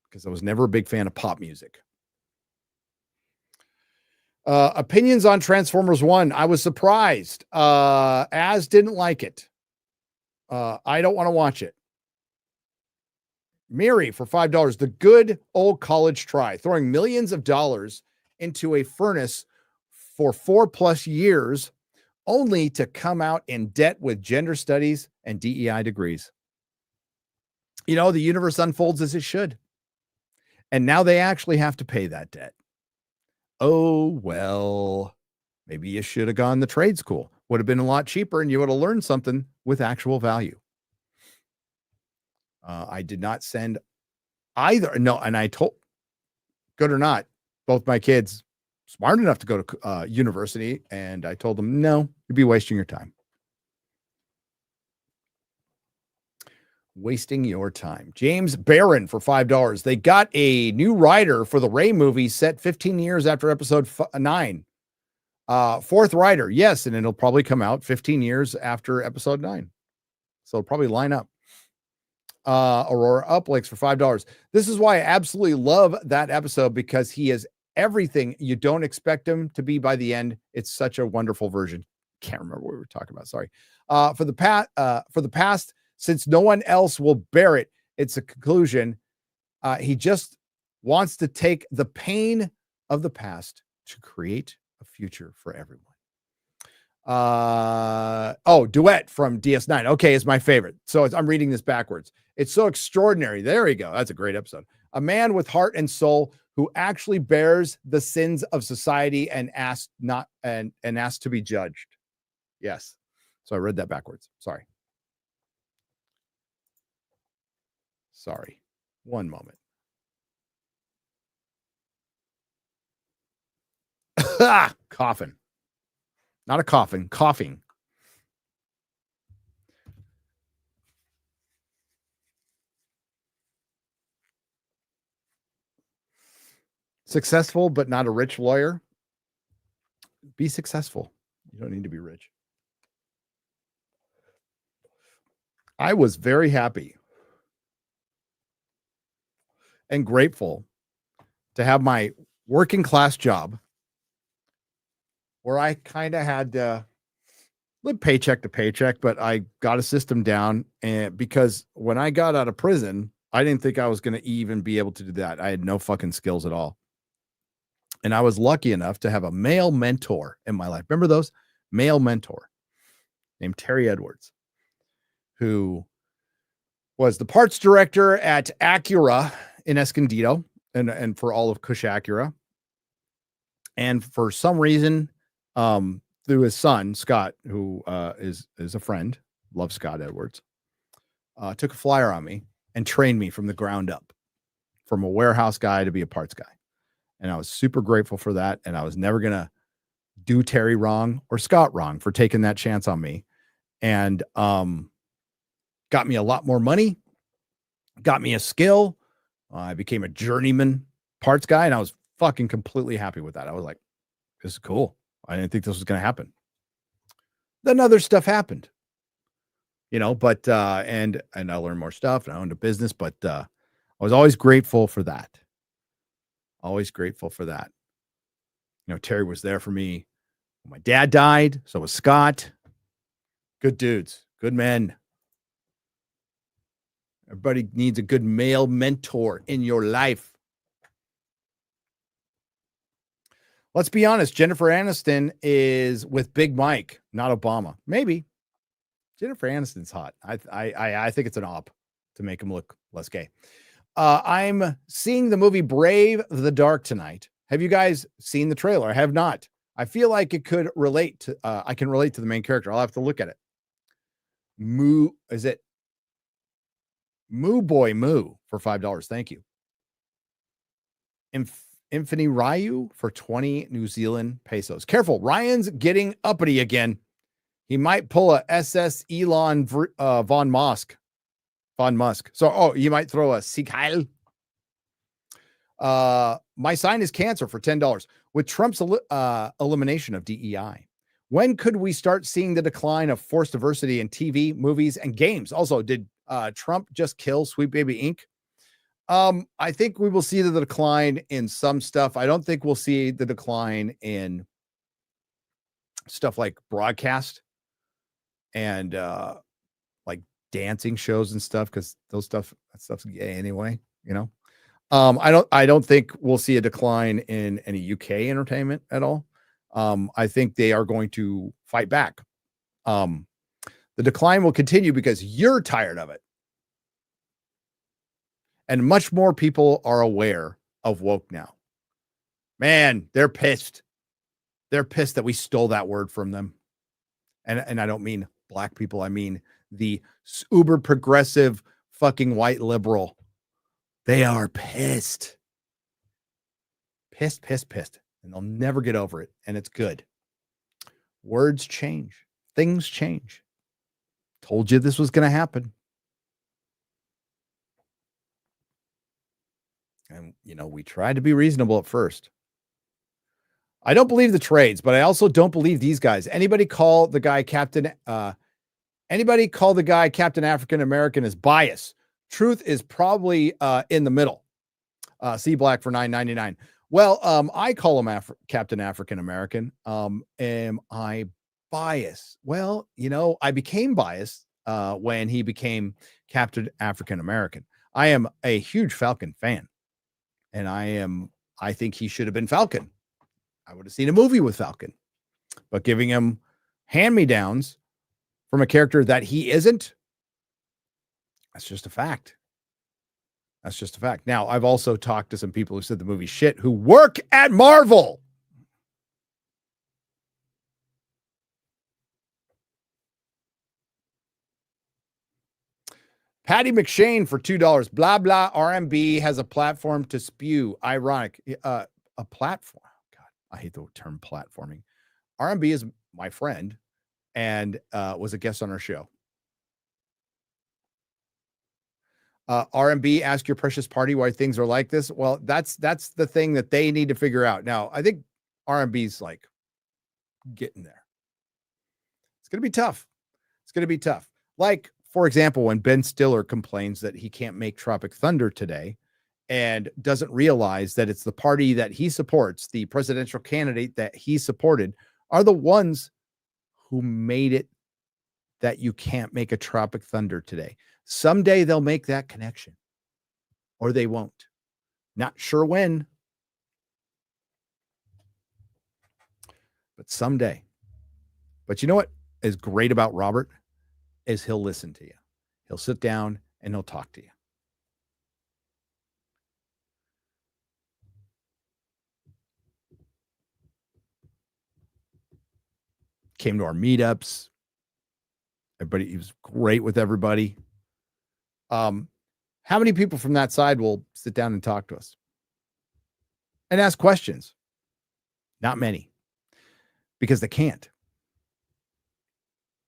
because I was never a big fan of pop music. Opinions on Transformers 1. I was surprised. Az didn't like it. I don't want to watch it. Miri for $5. The good old college try, throwing millions of dollars into a furnace for 4+ years, only to come out in debt with gender studies and DEI degrees. You know, the universe unfolds as it should. And now they actually have to pay that debt. Oh, well, maybe you should have gone the trade school. Would have been a lot cheaper and you would have learned something with actual value. I did not send either. No, and I told, good or not, both my kids smart enough to go to university, and I told them, no, you'd be wasting your time. Wasting your time. James Barron for $5. They got a new writer for the Ray movie set 15 years after episode 9. Fourth writer. Yes. And it'll probably come out 15 years after episode 9. So it'll probably line up. Aurora Uplinks for $5. This is why I absolutely love that episode, because he is everything you don't expect him to be by the end. It's such a wonderful version. Can't remember what we were talking about. Sorry. For the past, since no one else will bear it, it's a conclusion. He just wants to take the pain of the past to create a future for everyone. Duet from DS9. Okay, it's my favorite. So I'm reading this backwards. It's so extraordinary. There we go. That's a great episode. A man with heart and soul who actually bears the sins of society and asked to be judged. Yes. So I read that backwards. Sorry. One moment. Coffin. Not a coffin, coughing. Successful, but not a rich lawyer. Be successful. You don't need to be rich. I was very happy and grateful to have my working class job where I kind of had to live paycheck to paycheck, but I got a system down. And because when I got out of prison, I didn't think I was going to even be able to do that. I had no fucking skills at all. And I was lucky enough to have a male mentor in my life. Remember those? Male mentor named Terry Edwards, who was the parts director at Acura in Escondido and for all of Cush Acura. And for some reason, through his son, Scott, who is a friend, loves Scott Edwards, took a flyer on me and trained me from the ground up, from a warehouse guy to be a parts guy. And I was super grateful for that. And I was never going to do Terry wrong or Scott wrong for taking that chance on me. And got me a lot more money, got me a skill. I became a journeyman parts guy, and I was fucking completely happy with that. I was like, this is cool. I didn't think this was going to happen. Then other stuff happened, but, and I learned more stuff and I owned a business, but, I was always grateful for that. Always grateful for that. Terry was there for me when my dad died. So was Scott. Good dudes, good men. Everybody needs a good male mentor in your life. Let's be honest. Jennifer Aniston is with Big Mike, not Obama. Maybe. Jennifer Aniston's hot. I think it's an op to make him look less gay. I'm seeing the movie Brave the Dark tonight. Have you guys seen the trailer? I have not. I feel like it could relate to, I can relate to the main character. I'll have to look at it. Is it Moo Boy Moo for $5? Thank you. Infinity Ryu for 20 New Zealand pesos. Careful, Ryan's getting uppity again. He might pull a SS Elon von Musk. So, you might throw a Sieg Heil. My sign is cancer for $10. With Trump's elimination of DEI, when could we start seeing the decline of forced diversity in TV, movies, and games? Also, did Trump just kill Sweet Baby Inc? I think we will see the decline in some stuff. I don't think we'll see the decline in stuff like broadcast and like dancing shows and stuff, because that stuff's gay anyway, I don't think we'll see a decline in any UK entertainment at all. I think they are going to fight back. The decline will continue because you're tired of it. And much more people are aware of woke now. Man, they're pissed. They're pissed that we stole that word from them. And I don't mean black people. I mean the uber progressive fucking white liberal. They are pissed. Pissed. And they'll never get over it. And it's good. Words change. Things change. Told you this was going to happen. And, we tried to be reasonable at first. I don't believe the trades, but I also don't believe these guys. Anybody call the guy Captain African American is bias. Truth is probably in the middle. C Black for $9.99. Well, I call him Captain African American. Am I biased? Well, I became biased when he became Captain African American. I am a huge Falcon fan. And I think he should have been Falcon. I would have seen a movie with Falcon. But giving him hand-me-downs from a character that he isn't, that's just a fact. That's just a fact. Now, I've also talked to some people who said the movie's shit who work at Marvel. Patty McShane for $2. Blah, blah. RMB has a platform to spew. Ironic. A platform. God, I hate the term platforming. RMB is my friend and was a guest on our show. RMB, ask your precious party why things are like this. Well, that's the thing that they need to figure out. Now, I think RMB's like getting there. It's going to be tough. It's going to be tough. Like, for example, when Ben Stiller complains that he can't make Tropic Thunder today, and doesn't realize that it's the party that he supports, the presidential candidate that he supported, are the ones who made it that you can't make a Tropic Thunder today. Someday they'll make that connection, or they won't. Not sure when, but someday. But you know what is great about Robert is he'll listen to you. He'll sit down and he'll talk to you. Came to our meetups. Everybody, he was great with everybody. How many people from that side will sit down and talk to us and ask questions? Not many, because they can't.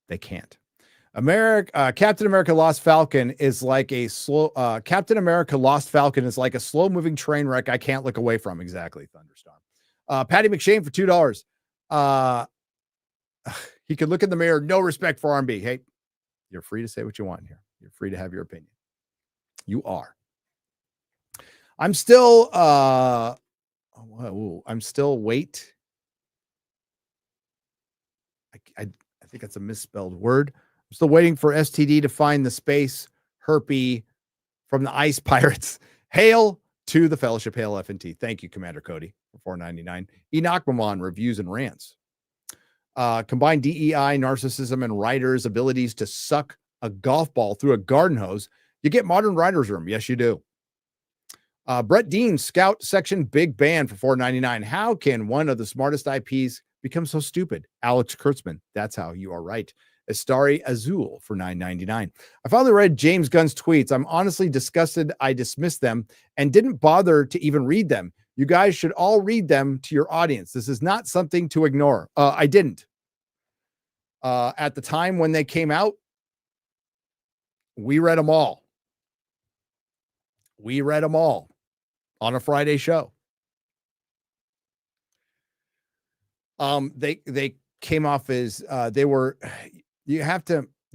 They can't. Captain America Lost Falcon is like a slow moving train wreck I can't look away from. Exactly, Thunderstorm. Patty McShane for $2. He could look in the mirror. No respect for R&B. Hey, you're free to say what you want here. You're free to have your opinion. You are. I'm still wait. I think that's a misspelled word. I'm still waiting for STD to find the space herpy from the Ice Pirates. Hail to the Fellowship. Hail FNT. Thank you, Commander Cody, for $4.99. Enoch Mamon reviews and rants. Combine DEI, narcissism, and writers' abilities to suck a golf ball through a garden hose. You get modern writer's room. Yes, you do. Brett Dean, Scout Section Big Band for $4.99. How can one of the smartest IPs become so stupid? Alex Kurtzman. That's how. You are right. Astari Azul for $9.99. I finally read James Gunn's tweets. I'm honestly disgusted I dismissed them and didn't bother to even read them. You guys should all read them to your audience. This is not something to ignore. I didn't. At the time when they came out, we read them all. We read them all on a Friday show. They came off as the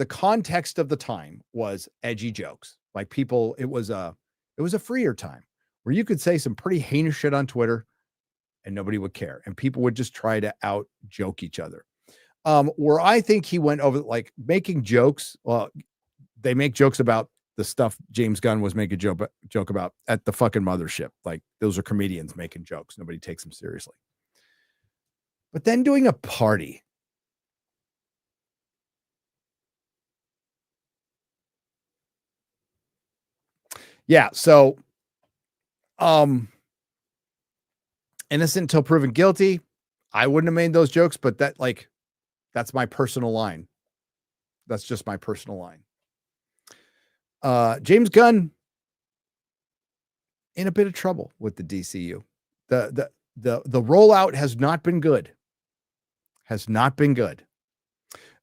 context of the time was edgy jokes. Like people, it was a freer time where you could say some pretty heinous shit on Twitter and nobody would care. And people would just try to out joke each other. Where I think he went over, like, making jokes. Well, they make jokes about the stuff James Gunn was making a joke about at the fucking mothership. Like, those are comedians making jokes. Nobody takes them seriously. But then doing a party. Yeah, so innocent until proven guilty. I wouldn't have made those jokes, but that's my personal line. That's just my personal line. James Gunn in a bit of trouble with the DCU. The rollout has not been good. Has not been good.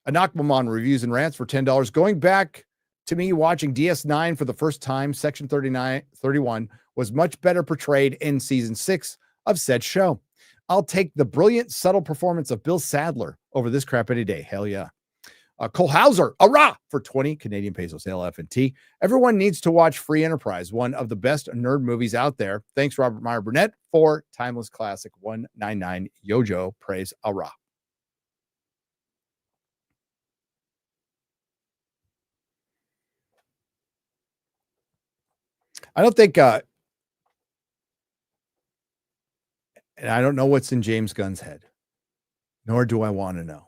Enoch Mamon reviews and rants for $10. Going back to me watching DS9 for the first time, Section 31 was much better portrayed in season 6 of said show. I'll take the brilliant, subtle performance of Bill Sadler over this crap any day. Hell yeah. Cole Hauser, hurrah, for 20 Canadian pesos. Hail F&T. Everyone needs to watch Free Enterprise, one of the best nerd movies out there. Thanks, Robert Meyer Burnett, for Timeless Classic 199. Yojo, praise, hurrah. I don't think, and I don't know what's in James Gunn's head, nor do I want to know.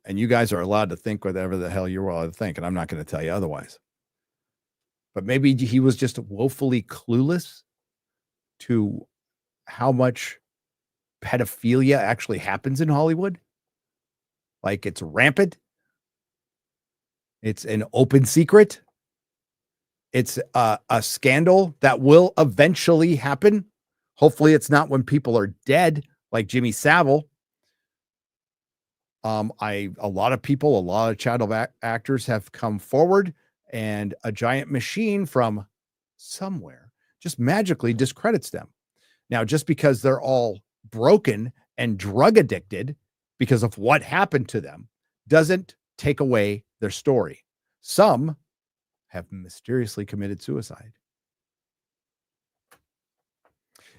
And you guys are allowed to think whatever the hell you're allowed to think, and I'm not going to tell you otherwise. But maybe he was just woefully clueless to how much pedophilia actually happens in Hollywood. Like, it's rampant. It's an open secret. It's a scandal that will eventually happen. Hopefully it's not when people are dead, like Jimmy Savile. A lot of child actors have come forward, and a giant machine from somewhere just magically discredits them. Now, just because they're all broken and drug addicted because of what happened to them doesn't take away their story. Some have mysteriously committed suicide.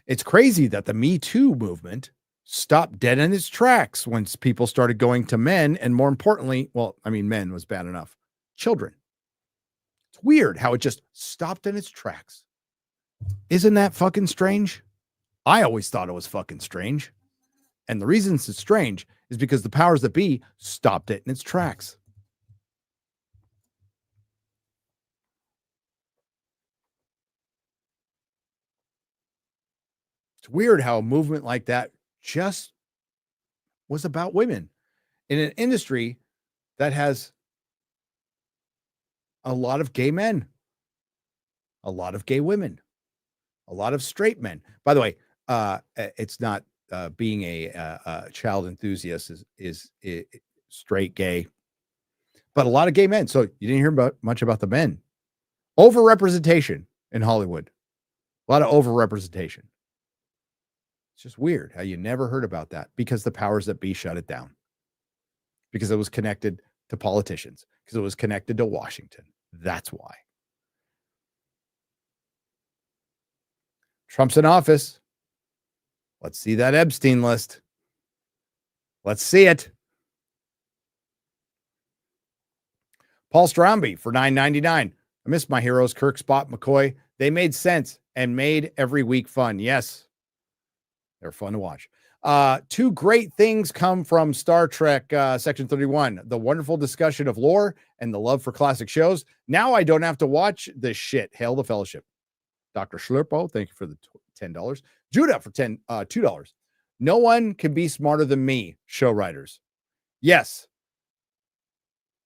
It's crazy that the Me Too movement stopped dead in its tracks once people started going to men, and more importantly, well, I mean, men was bad enough, children. It's weird how it just stopped in its tracks. Isn't that fucking strange? I always thought it was fucking strange. And the reason it's strange is because the powers that be stopped it in its tracks. It's weird how a movement like that just was about women in an industry that has a lot of gay men, a lot of gay women, a lot of straight men. By the way, it's not being a child enthusiast is straight gay, but a lot of gay men. So you didn't hear much about the men. Overrepresentation in Hollywood, a lot of overrepresentation. It's just weird how you never heard about that because the powers that be shut it down, because it was connected to politicians, because it was connected to Washington. That's why. Trump's in office. Let's see that Epstein list. Let's see it. Paul Stromby for $9.99. I miss my heroes, Kirk, Spot, McCoy. They made sense and made every week fun. Yes. They're fun to watch. Two great things come from Star Trek Section 31. The wonderful discussion of lore and the love for classic shows. Now I don't have to watch this shit. Hail the fellowship. Dr. Schlurpo, thank you for the $10. Judah for $2. No one can be smarter than me, show writers. Yes.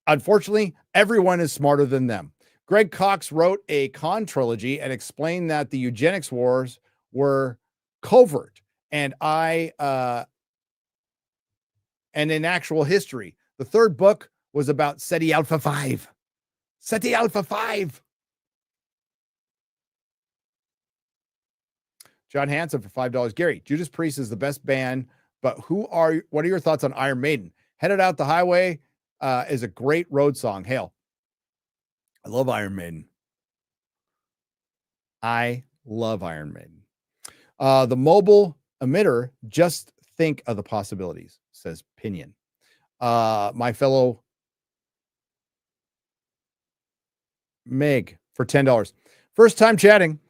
Unfortunately, everyone is smarter than them. Greg Cox wrote a Khan trilogy and explained that the eugenics wars were covert. And and in actual history, the third book was about SETI Alpha 5. SETI Alpha 5. John Hansen for $5. Gary, Judas Priest is the best band, but what are your thoughts on Iron Maiden? Headed Out the Highway is a great road song. Hail. I love Iron Maiden. I love Iron Maiden. The mobile emitter, just think of the possibilities, says Pinion. My fellow Meg for $10. First time chatting.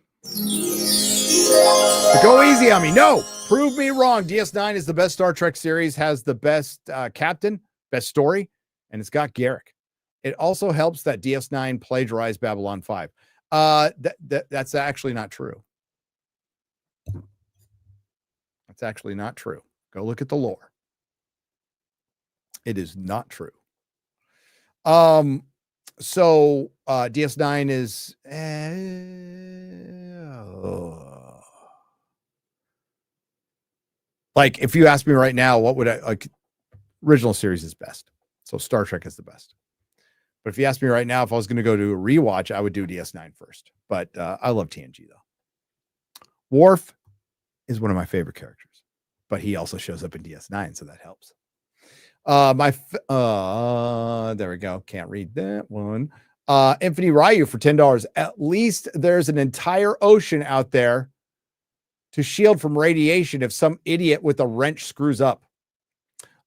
Go easy on me. No, prove me wrong. DS9 is the best Star Trek series, has the best captain, best story, and it's got Garrick. It also helps that DS9 plagiarized Babylon 5. That's actually not true. That's actually not true. Go look at the lore. It is not true. So DS9 is like, if you ask me right now, what would I like? Original series is best. So Star Trek is the best. But if you ask me right now, if I was going to go to a rewatch, I would do DS9 first. But I love TNG though. Worf is one of my favorite characters, but he also shows up in DS9, so that helps. There we go. Can't read that one. Infinity Ryu for $10. At least there's an entire ocean out there to shield from radiation if some idiot with a wrench screws up.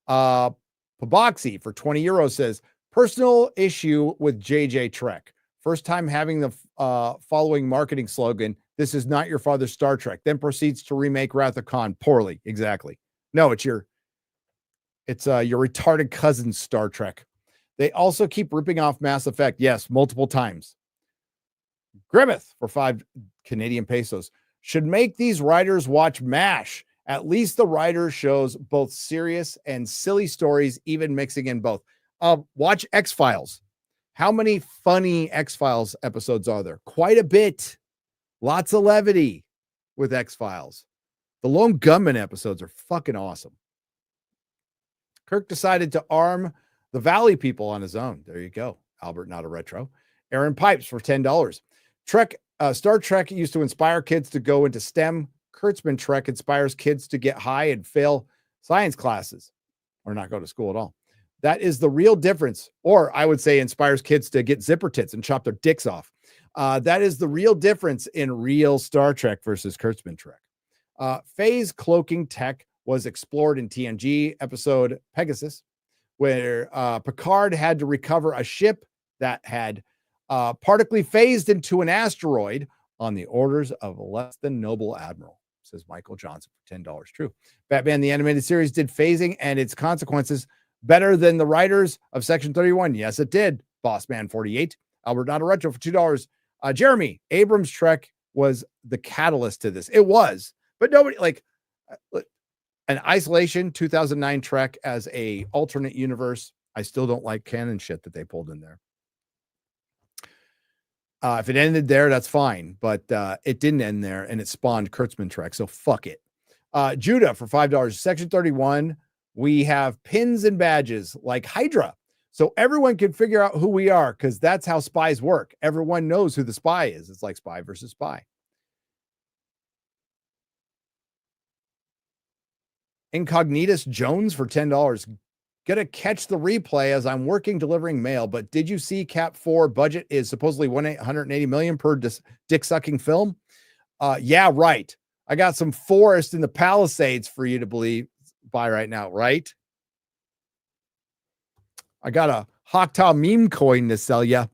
Paboxy for 20 euros says, personal issue with JJ Trek. First time having the following marketing slogan, this is not your father's Star Trek. Then proceeds to remake Wrath of Khan poorly. Exactly. No, it's your retarded cousin's Star Trek. They also keep ripping off Mass Effect. Yes, multiple times. Grimmeth for 5 Canadian pesos. Should make these writers watch MASH. At least the writer shows both serious and silly stories, even mixing in both. Watch X-Files. How many funny X-Files episodes are there? Quite a bit. Lots of levity with X-Files. The Lone Gunman episodes are fucking awesome. Kirk decided to arm the Valley people on his own. There you go. Albert, not a retro. Aaron Pipes for $10. Star Trek used to inspire kids to go into STEM. Kurtzman Trek inspires kids to get high and fail science classes or not go to school at all. That is the real difference. Or I would say inspires kids to get zipper tits and chop their dicks off. That is the real difference in real Star Trek versus Kurtzman Trek. Phase cloaking tech was explored in TNG episode Pegasus, where Picard had to recover a ship that had partically phased into an asteroid on the orders of a less than noble admiral, says Michael Johnson for $10. True. Batman the Animated Series did phasing and its consequences better than the writers of Section 31. Yes, it did. Bossman 48. Albert Not a Retro for $2. Jeremy, Abrams' Trek was the catalyst to this. It was, but nobody like an Isolation 2009 Trek as a alternate universe. I still don't like canon shit that they pulled in there. If it ended there, that's fine, but it didn't end there, and it spawned Kurtzman Trek, so fuck it. Judah for $5. Section 31, we have pins and badges like Hydra, so everyone can figure out who we are, because that's how spies work. Everyone knows who the spy is. It's like spy versus spy. Incognitus Jones for $10. Gonna catch the replay as I'm working delivering mail, but did you see Cap 4 budget is supposedly $180 million per dick sucking film? Yeah, right. I got some forest in the Palisades for you to buy right now, right? I got a Hawktaw meme coin to sell you.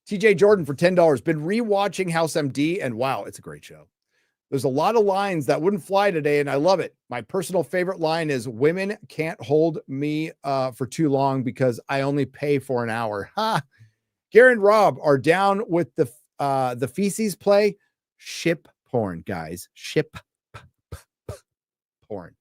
TJ Jordan for $10. Been rewatching House MD, and wow, it's a great show. There's a lot of lines that wouldn't fly today, and I love it. My personal favorite line is, women can't hold me for too long because I only pay for an hour. Ha! Gary and Rob are down with the feces play. Ship porn, guys. Ship porn.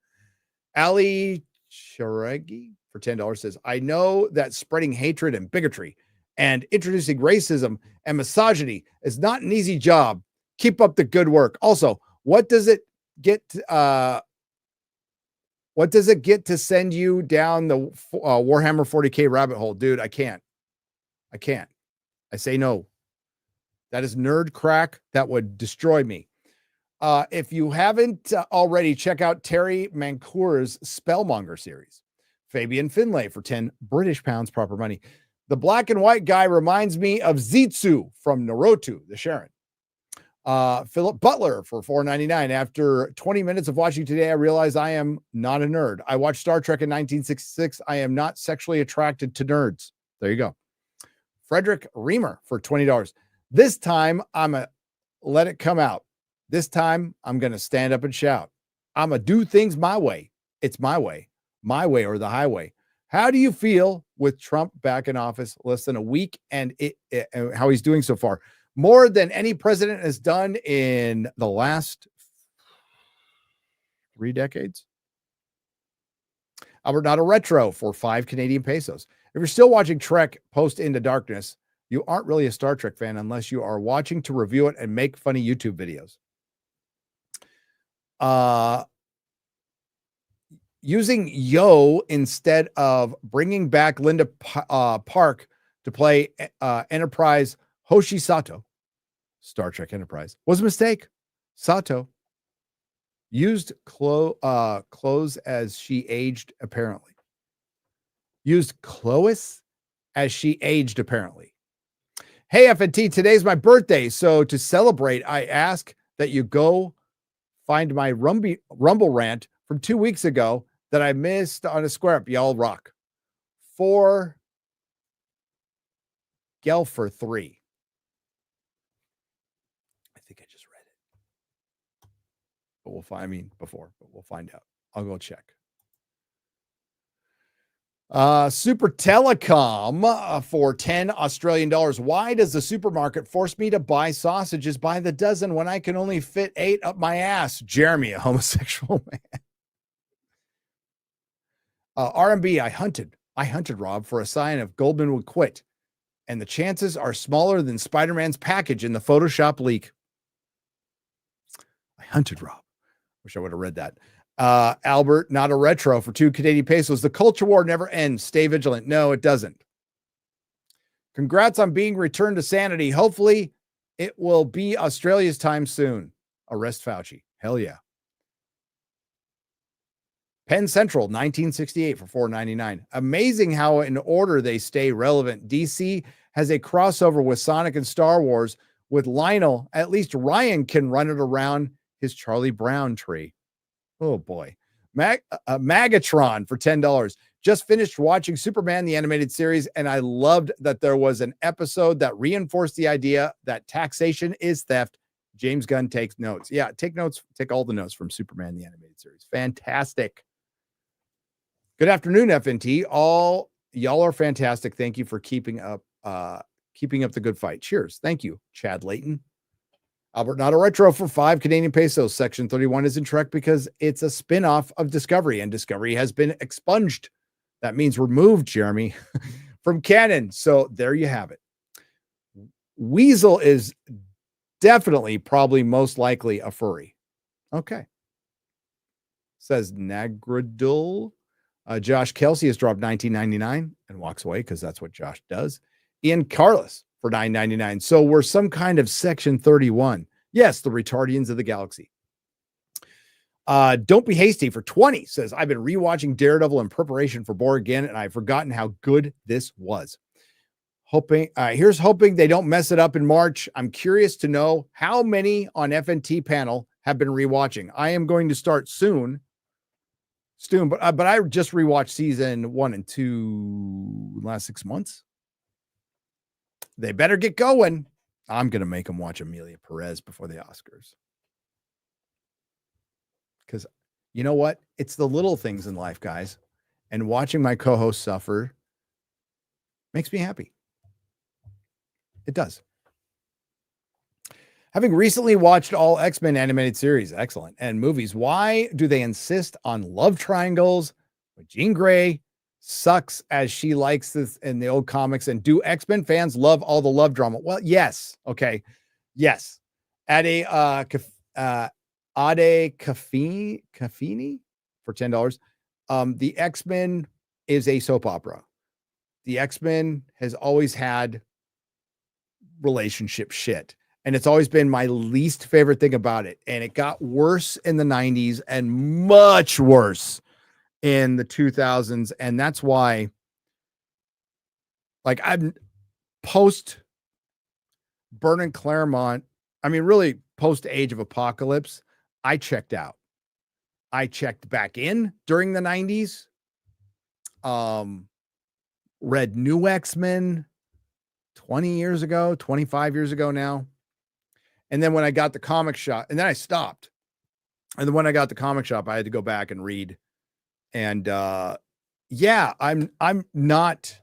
Ali Charegi for $10 says, I know that spreading hatred and bigotry and introducing racism and misogyny is not an easy job. Keep up the good work. Also, what does it get to send you down the Warhammer 40K rabbit hole? Dude, I can't. I say no. That is nerd crack. That would destroy me. If you haven't already, check out Terry Mancour's Spellmonger series. Fabian Finlay for 10 British pounds, proper money. The black and white guy reminds me of Zetsu from Naruto, the Sharon. Philip Butler for $4.99. After 20 minutes of watching today, I realized I am not a nerd. I watched Star Trek in 1966. I am not sexually attracted to nerds. There you go. Frederick Reamer for $20. This time, let it come out. This time, I'm going to stand up and shout. I'm going to do things my way. It's my way or the highway. How do you feel with Trump back in office less than a week and how he's doing so far? More than any president has done in the last 3 decades. Albert Not a Retro for 5 Canadian pesos. If you're still watching Trek Post Into Darkness, you aren't really a Star Trek fan unless you are watching to review it and make funny YouTube videos. Using Yo instead of bringing back Linda Park to play Enterprise Hoshi Sato, Star Trek Enterprise, was a mistake. Sato used clothes as she aged, apparently. Used Clois as she aged, apparently. Hey, FNT, today's my birthday. So to celebrate, I ask that you go find my Rumble rant from 2 weeks ago that I missed on a square up. Y'all rock. 4 Gelfer 3. I think I just read it. But we'll find, but we'll find out. I'll go check. Super Telecom for 10 Australian dollars. Why does the supermarket force me to buy sausages by the dozen when I can only fit 8 up my ass? Jeremy, a homosexual man. RMB, I hunted Rob for a sign of Goldman would quit. And the chances are smaller than Spider-Man's package in the Photoshop leak. I hunted Rob. Wish I would have read that. Albert, Not a Retro for 2 Canadian pesos. The culture war never ends. Stay vigilant. No, it doesn't. Congrats on being returned to sanity. Hopefully it will be Australia's time soon. Arrest Fauci. Hell yeah. Penn Central, 1968 for $4.99. Amazing how in order they stay relevant. DC has a crossover with Sonic and Star Wars with Lionel. At least Ryan can run it around his Charlie Brown tree. Oh boy. Magatron for $10. Just finished watching Superman, the animated series, and I loved that there was an episode that reinforced the idea that taxation is theft. James Gunn takes notes. Yeah, take notes. Take all the notes from Superman, the animated series. Fantastic. Good afternoon, FNT. All y'all are fantastic. Thank you for keeping up the good fight. Cheers. Thank you, Chad Layton. Albert Not a Retro for 5 Canadian pesos. Section 31 is in Trek because it's a spin-off of Discovery, and Discovery has been expunged. That means removed, Jeremy, from canon. So there you have it. Weasel is definitely, probably most likely a furry. Okay. Says Nagradul. Josh Kelsey has dropped $19.99 and walks away because that's what Josh does. Ian Carlos for $9.99. So we're some kind of Section 31. Yes, the retardians of the galaxy. Don't Be Hasty for 20 says, I've been rewatching Daredevil in preparation for Born Again, and I've forgotten how good this was. Here's hoping they don't mess it up in March. I'm curious to know how many on FNT panel have been rewatching. I am going to start soon, but I just rewatched season 1 and 2 last 6 months. They better get going. I'm going to make them watch Amelia Perez before the Oscars. Because you know what? It's the little things in life, guys. And watching my co-host suffer makes me happy. It does. Having recently watched all X-Men animated series, excellent, and movies, why do they insist on love triangles with Jean Grey? Sucks as she likes this in the old comics. And do X-Men fans love all the love drama? Well, yes. Okay. Yes. At a Ade Caffini for $10. The X-Men is a soap opera. The X-Men has always had relationship shit. And it's always been my least favorite thing about it. And it got worse in the 90s and much worse in the 2000s. And that's why, like, I'm post Vernon Claremont, I mean, really post Age of Apocalypse, I checked out. I checked back in during the 90s. Read New X-Men 20 years ago, 25 years ago now. And then when I got the comic shop, and then I stopped. And then when I got the comic shop, I had to go back and read. And yeah, I'm not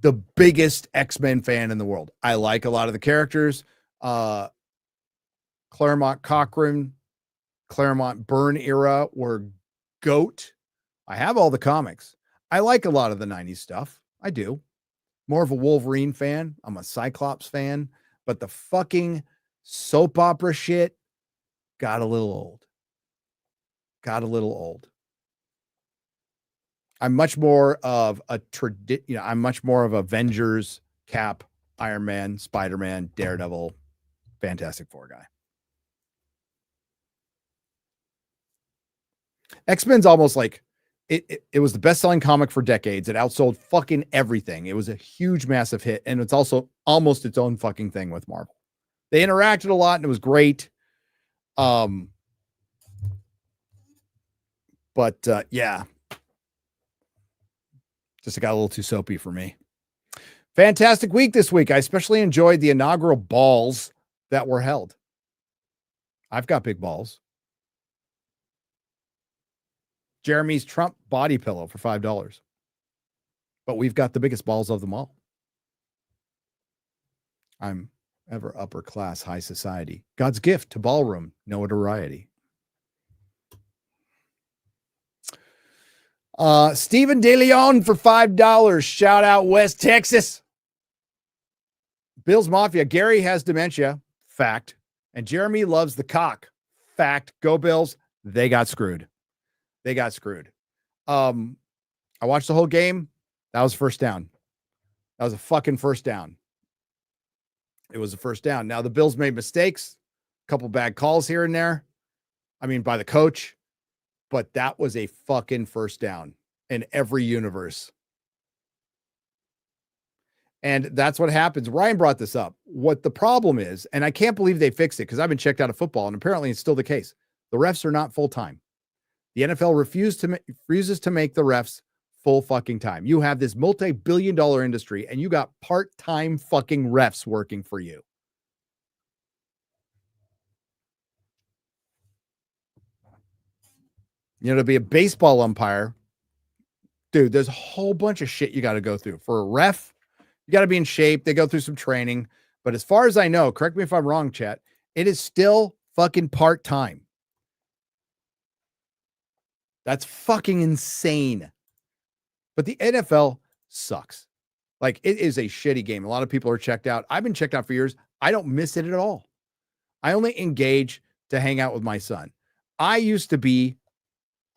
the biggest X-Men fan in the world. I like a lot of the characters. Claremont Cochran, Claremont Byrne era were GOAT. I have all the comics. I like a lot of the 90s stuff. I do. More of a Wolverine fan. I'm a Cyclops fan. But the fucking soap opera shit got a little old. I'm much more of I'm much more of Avengers, Cap, Iron Man, Spider-Man, Daredevil, Fantastic Four guy. X-Men's almost like it was the best-selling comic for decades. It outsold fucking everything. It was a huge, massive hit, and it's also almost its own fucking thing with Marvel. They interacted a lot, and it was great. But yeah, just got a little too soapy for me. Fantastic week this week. I especially enjoyed the inaugural balls that were held. I've got big balls. Jeremy's Trump body pillow for $5. But we've got the biggest balls of them all. I'm ever upper class, high society. God's gift to ballroom notoriety. Stephen De Leon for $5. Shout out West Texas. Bill's Mafia. Gary has dementia. Fact. And Jeremy loves the cock. Fact. Go Bills. They got screwed. I watched the whole game. That was first down. That was a fucking first down. It was a first down. Now the Bills made mistakes, a couple bad calls here and there. I mean, by the coach, but that was a fucking first down in every universe. And that's what happens. Ryan brought this up. What the problem is, and I can't believe they fixed it because I've been checked out of football, and apparently it's still the case. The refs are not full-time. The NFL refuses to make the refs full fucking time. You have this multi-billion-dollar industry, and you got part-time fucking refs working for you. You know, to be a baseball umpire, dude, there's a whole bunch of shit you got to go through. For a ref, you got to be in shape. They go through some training. But as far as I know, correct me if I'm wrong, chat, it is still fucking part-time. That's fucking insane. But the NFL sucks. Like, it is a shitty game. A lot of people are checked out. I've been checked out for years. I don't miss it at all. I only engage to hang out with my son. I used to be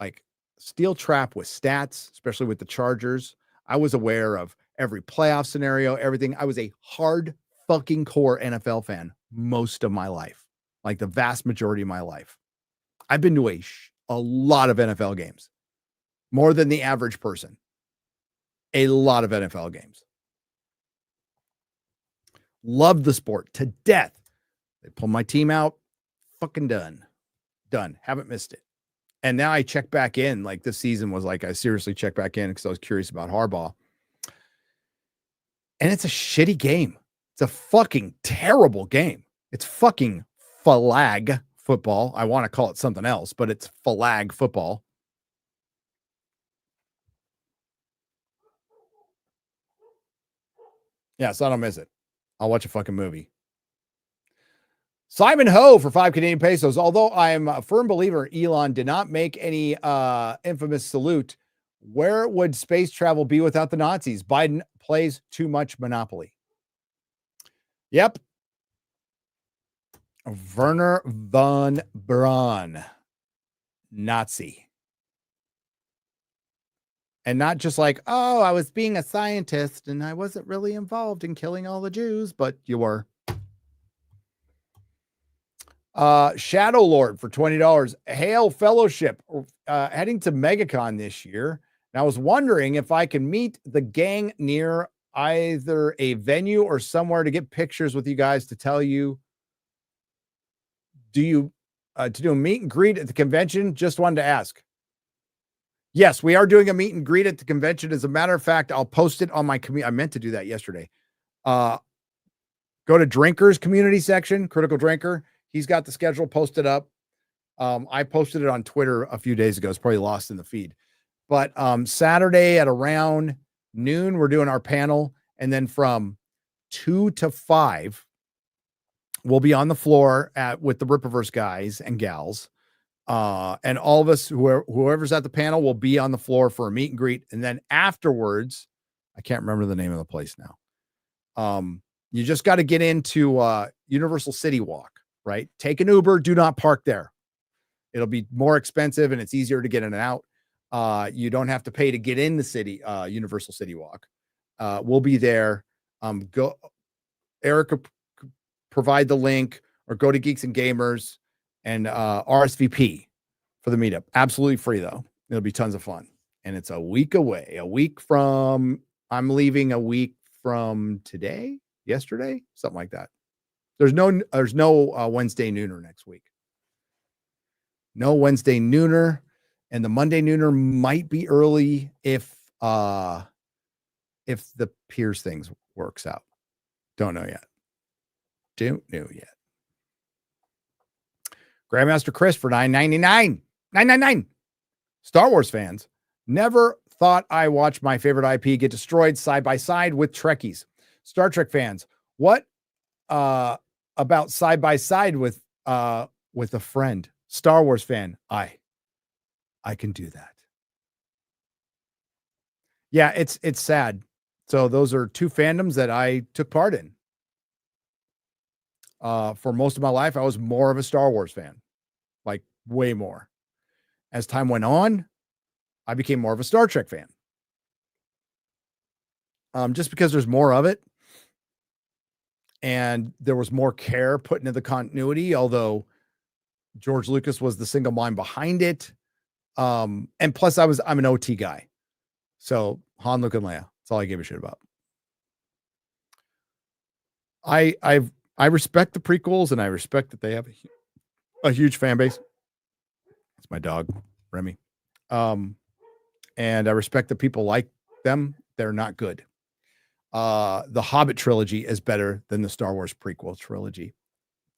like steel trap with stats, especially with the Chargers. I was aware of every playoff scenario, everything. I was a hard fucking core NFL fan most of my life, like the vast majority of my life. I've been to a lot of NFL games, more than the average person. A lot of NFL games. Love the sport to death. They pull my team out. Fucking done. Haven't missed it. And now I check back in. Like this season was like, I seriously checked back in because I was curious about Harbaugh. And it's a shitty game. It's a fucking terrible game. It's fucking flag football. I want to call it something else, but it's flag football. Yeah, so I don't miss it. I'll watch a fucking movie. Simon Ho for 5 Canadian pesos. Although I am a firm believer Elon did not make any infamous salute, where would space travel be without the Nazis? Biden plays too much Monopoly. Yep. Werner von Braun. Nazi. And not just like, oh, I was being a scientist and I wasn't really involved in killing all the Jews, but you were. Shadow Lord for $20. Hail Fellowship, heading to MegaCon this year. And I was wondering if I can meet the gang near either a venue or somewhere to get pictures with you guys to tell you, to do a meet and greet at the convention? Just wanted to ask. Yes, we are doing a meet and greet at the convention. As a matter of fact, I'll post it on my community. I meant to do that yesterday. Go to Drinkers community section, Critical Drinker. He's got the schedule posted up. I posted it on Twitter a few days ago. It's probably lost in the feed. But Saturday at around noon, we're doing our panel. And then from 2 to 5, we'll be on the floor with the Rippaverse guys and gals. And all of us, whoever's at the panel, will be on the floor for a meet and greet. And then afterwards, I can't remember the name of the place now. You just got to get into Universal City Walk. Right? Take an Uber. Do not park there. It'll be more expensive and it's easier to get in and out. You don't have to pay to get in the city, Universal City Walk. We'll be there. Go, Erica, provide the link or go to Geeks and Gamers and RSVP for the meetup. Absolutely free though. It'll be tons of fun. And it's a week away. I'm leaving a week from yesterday, something like that. There's no Wednesday nooner next week. No Wednesday nooner, and the Monday nooner might be early if the Piers things works out. Don't know yet. Don't know yet. Grandmaster Chris for $9.99. $9.99. Star Wars fans, never thought I watched my favorite IP get destroyed side by side with Trekkies. Star Trek fans, what about side by side with a friend? Star Wars fan, I can do that. Yeah, it's sad. So those are two fandoms that I took part in. For most of my life, I was more of a Star Wars fan, like way more. As time went on, I became more of a Star Trek fan. Just because there's more of it. And there was more care put into the continuity, although George Lucas was the single mind behind it. And plus I'm an OT guy. So Han, Luke, and Leia. That's all I give a shit about. I respect the prequels, and I respect that they have a huge fan base. It's my dog, Remy. And I respect that people like them. They're not good. The Hobbit trilogy is better than the Star Wars prequel trilogy.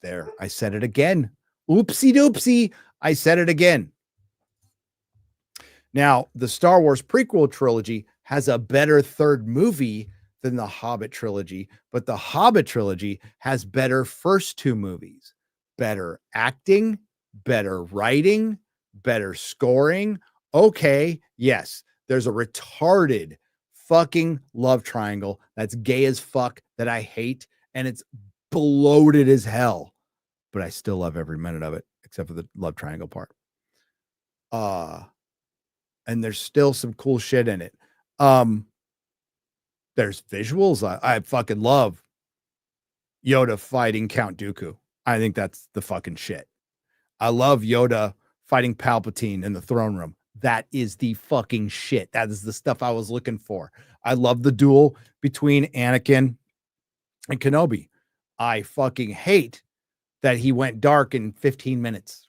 There, I said it again. Oopsie doopsie. I said it again. Now, the Star Wars prequel trilogy has a better third movie than the Hobbit trilogy, but the Hobbit trilogy has better first two movies, better acting, better writing, better scoring. Okay, yes, there's a retarded fucking love triangle that's gay as fuck that I hate, and it's bloated as hell, but I still love every minute of it except for the love triangle part. And there's still some cool shit in it. There's visuals. I fucking love Yoda fighting Count Dooku. I think that's the fucking shit. I love Yoda fighting Palpatine in the throne room. That is the fucking shit. That is the stuff I was looking for. I love the duel between Anakin and Kenobi. I fucking hate that he went dark in 15 minutes.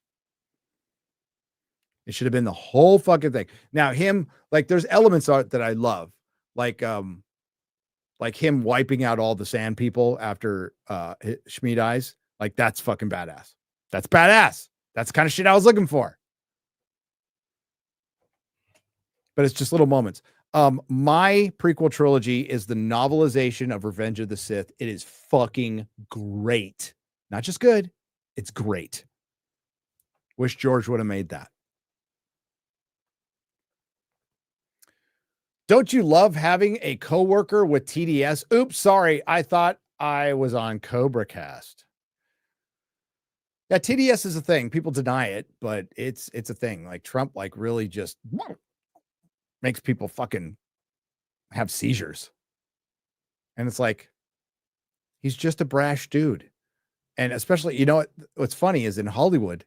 It should have been the whole fucking thing. Now him, like there's elements of it that I love. Like him wiping out all the sand people after Shmi dies. Like that's fucking badass. That's badass. That's the kind of shit I was looking for. But it's just little moments. My prequel trilogy is the novelization of Revenge of the Sith. It is fucking great. Not just good, it's great. Wish George would have made that. Don't you love having a coworker with TDS? Oops, sorry. I thought I was on CobraCast. Yeah, TDS is a thing. People deny it, but it's a thing. Like Trump, like really just makes people fucking have seizures. And it's like, he's just a brash dude. And especially, you know, what's funny is in Hollywood,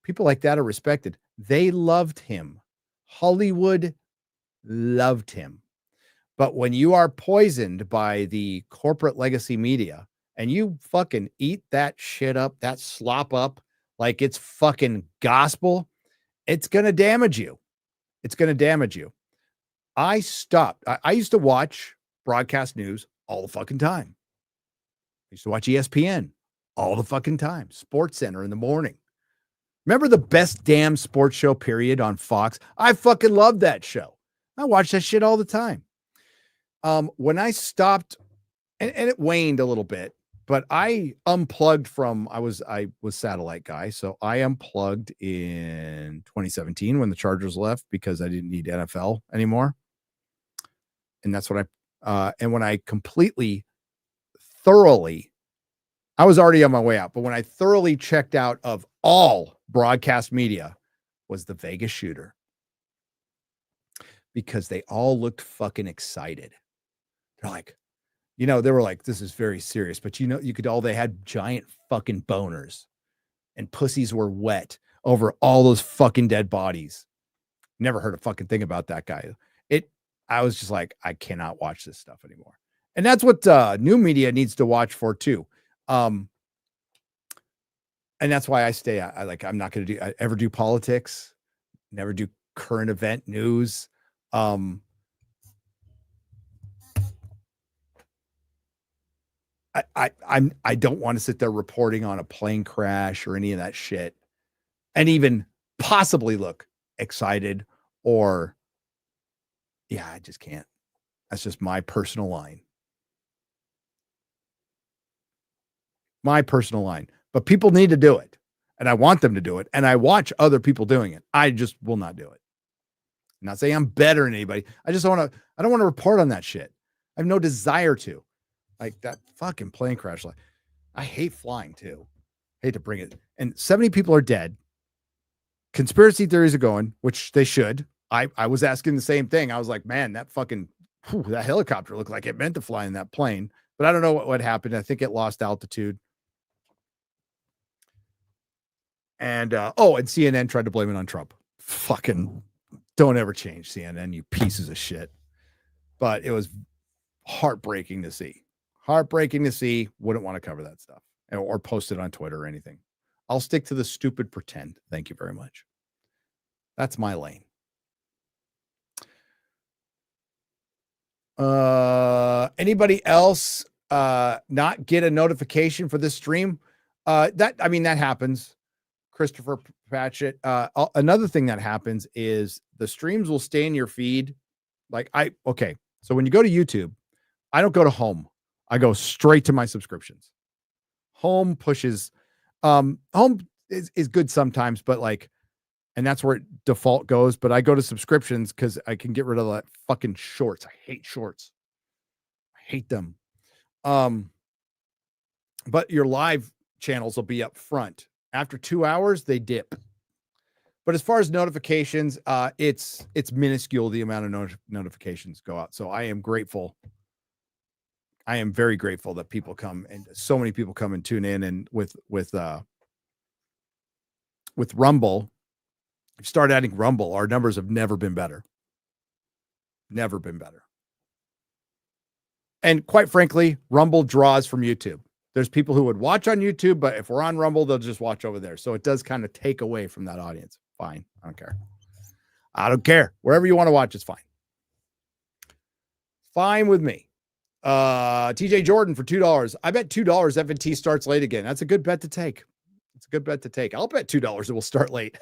people like that are respected. They loved him. Hollywood loved him. But when you are poisoned by the corporate legacy media and you fucking eat that shit up, that slop up, like it's fucking gospel, it's going to damage you. It's going to damage you. I stopped. I used to watch broadcast news all the fucking time. I used to watch ESPN all the fucking time. Sports Center in the morning. Remember the best damn sports show period on Fox? I fucking loved that show. I watch that shit all the time. When I stopped, and it waned a little bit, but I unplugged from, I was satellite guy. So I unplugged in 2017 when the Chargers left because I didn't need NFL anymore. And that's what and when I thoroughly, I was already on my way out, but when I thoroughly checked out of all broadcast media was the Vegas shooter. Because they all looked fucking excited. They're like, you know, they were like, this is very serious, but you know, they had giant fucking boners and pussies were wet over all those fucking dead bodies. Never heard a fucking thing about that guy. I was just like, I cannot watch this stuff anymore. And that's what new media needs to watch for too. And that's why I stay. I'm not going to ever do politics, never do current event news. I don't want to sit there reporting on a plane crash or any of that shit and even possibly look excited or I just can't. That's just my personal line. My personal line, but people need to do it and I want them to do it. And I watch other people doing it. I just will not do it. I'm not saying I'm better than anybody. I don't want to report on that shit. I have no desire to. Like that fucking plane crash. Like, I hate flying too. I hate to bring it. And 70 people are dead. Conspiracy theories are going, which they should. I was asking the same thing. I was like, man, that fucking that helicopter looked like it meant to fly in that plane. But I don't know what happened. I think it lost altitude. And and CNN tried to blame it on Trump. Fucking don't ever change CNN, you pieces of shit. But it was heartbreaking to see. Heartbreaking to see. Wouldn't want to cover that stuff or post it on Twitter or anything. I'll stick to the stupid pretend. Thank you very much. That's my lane. Anybody else not get a notification for this stream? That happens. Christopher Patchett. Another thing that happens is the streams will stay in your feed. So when you go to YouTube, I don't go to home. I go straight to my subscriptions. Home pushes, home is good sometimes, but and that's where it default goes. But I go to subscriptions because I can get rid of that fucking shorts. I hate shorts. I hate them. But your live channels will be up front. After 2 hours, they dip. But as far as notifications, it's minuscule the amount of notifications go out. So I am grateful. I am very grateful that people come, and so many people come and tune in. And with Rumble, if you start adding Rumble, our numbers have never been better. Never been better. And quite frankly, Rumble draws from YouTube. There's people who would watch on YouTube, but if we're on Rumble, they'll just watch over there. So it does kind of take away from that audience. Fine. I don't care. I don't care. Wherever you want to watch, it's fine. Fine with me. TJ Jordan for $2. I bet $2 FNT starts late again. That's a good bet to take. It's a good bet to take. I'll bet $2 it will start late.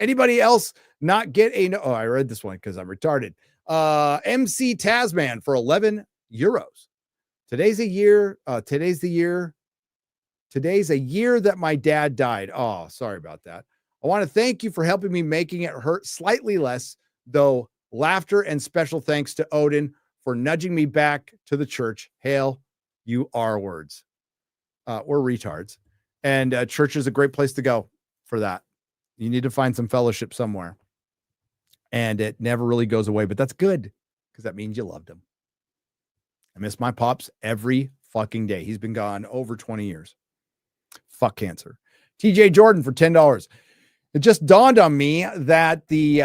Anybody else not get a no? Oh, I read this one because I'm retarded. MC Tasman for €11. Today's a year that my dad died. Oh, sorry about that. I want to thank you for helping me making it hurt slightly less, though. Laughter and special thanks to Odin for nudging me back to the church. Hail, you R words. We're retards. And church is a great place to go for that. You need to find some fellowship somewhere. And it never really goes away, but that's good because that means you loved him. I miss my pops every fucking day. He's been gone over 20 years. Fuck cancer. TJ Jordan for $10. It just dawned on me that the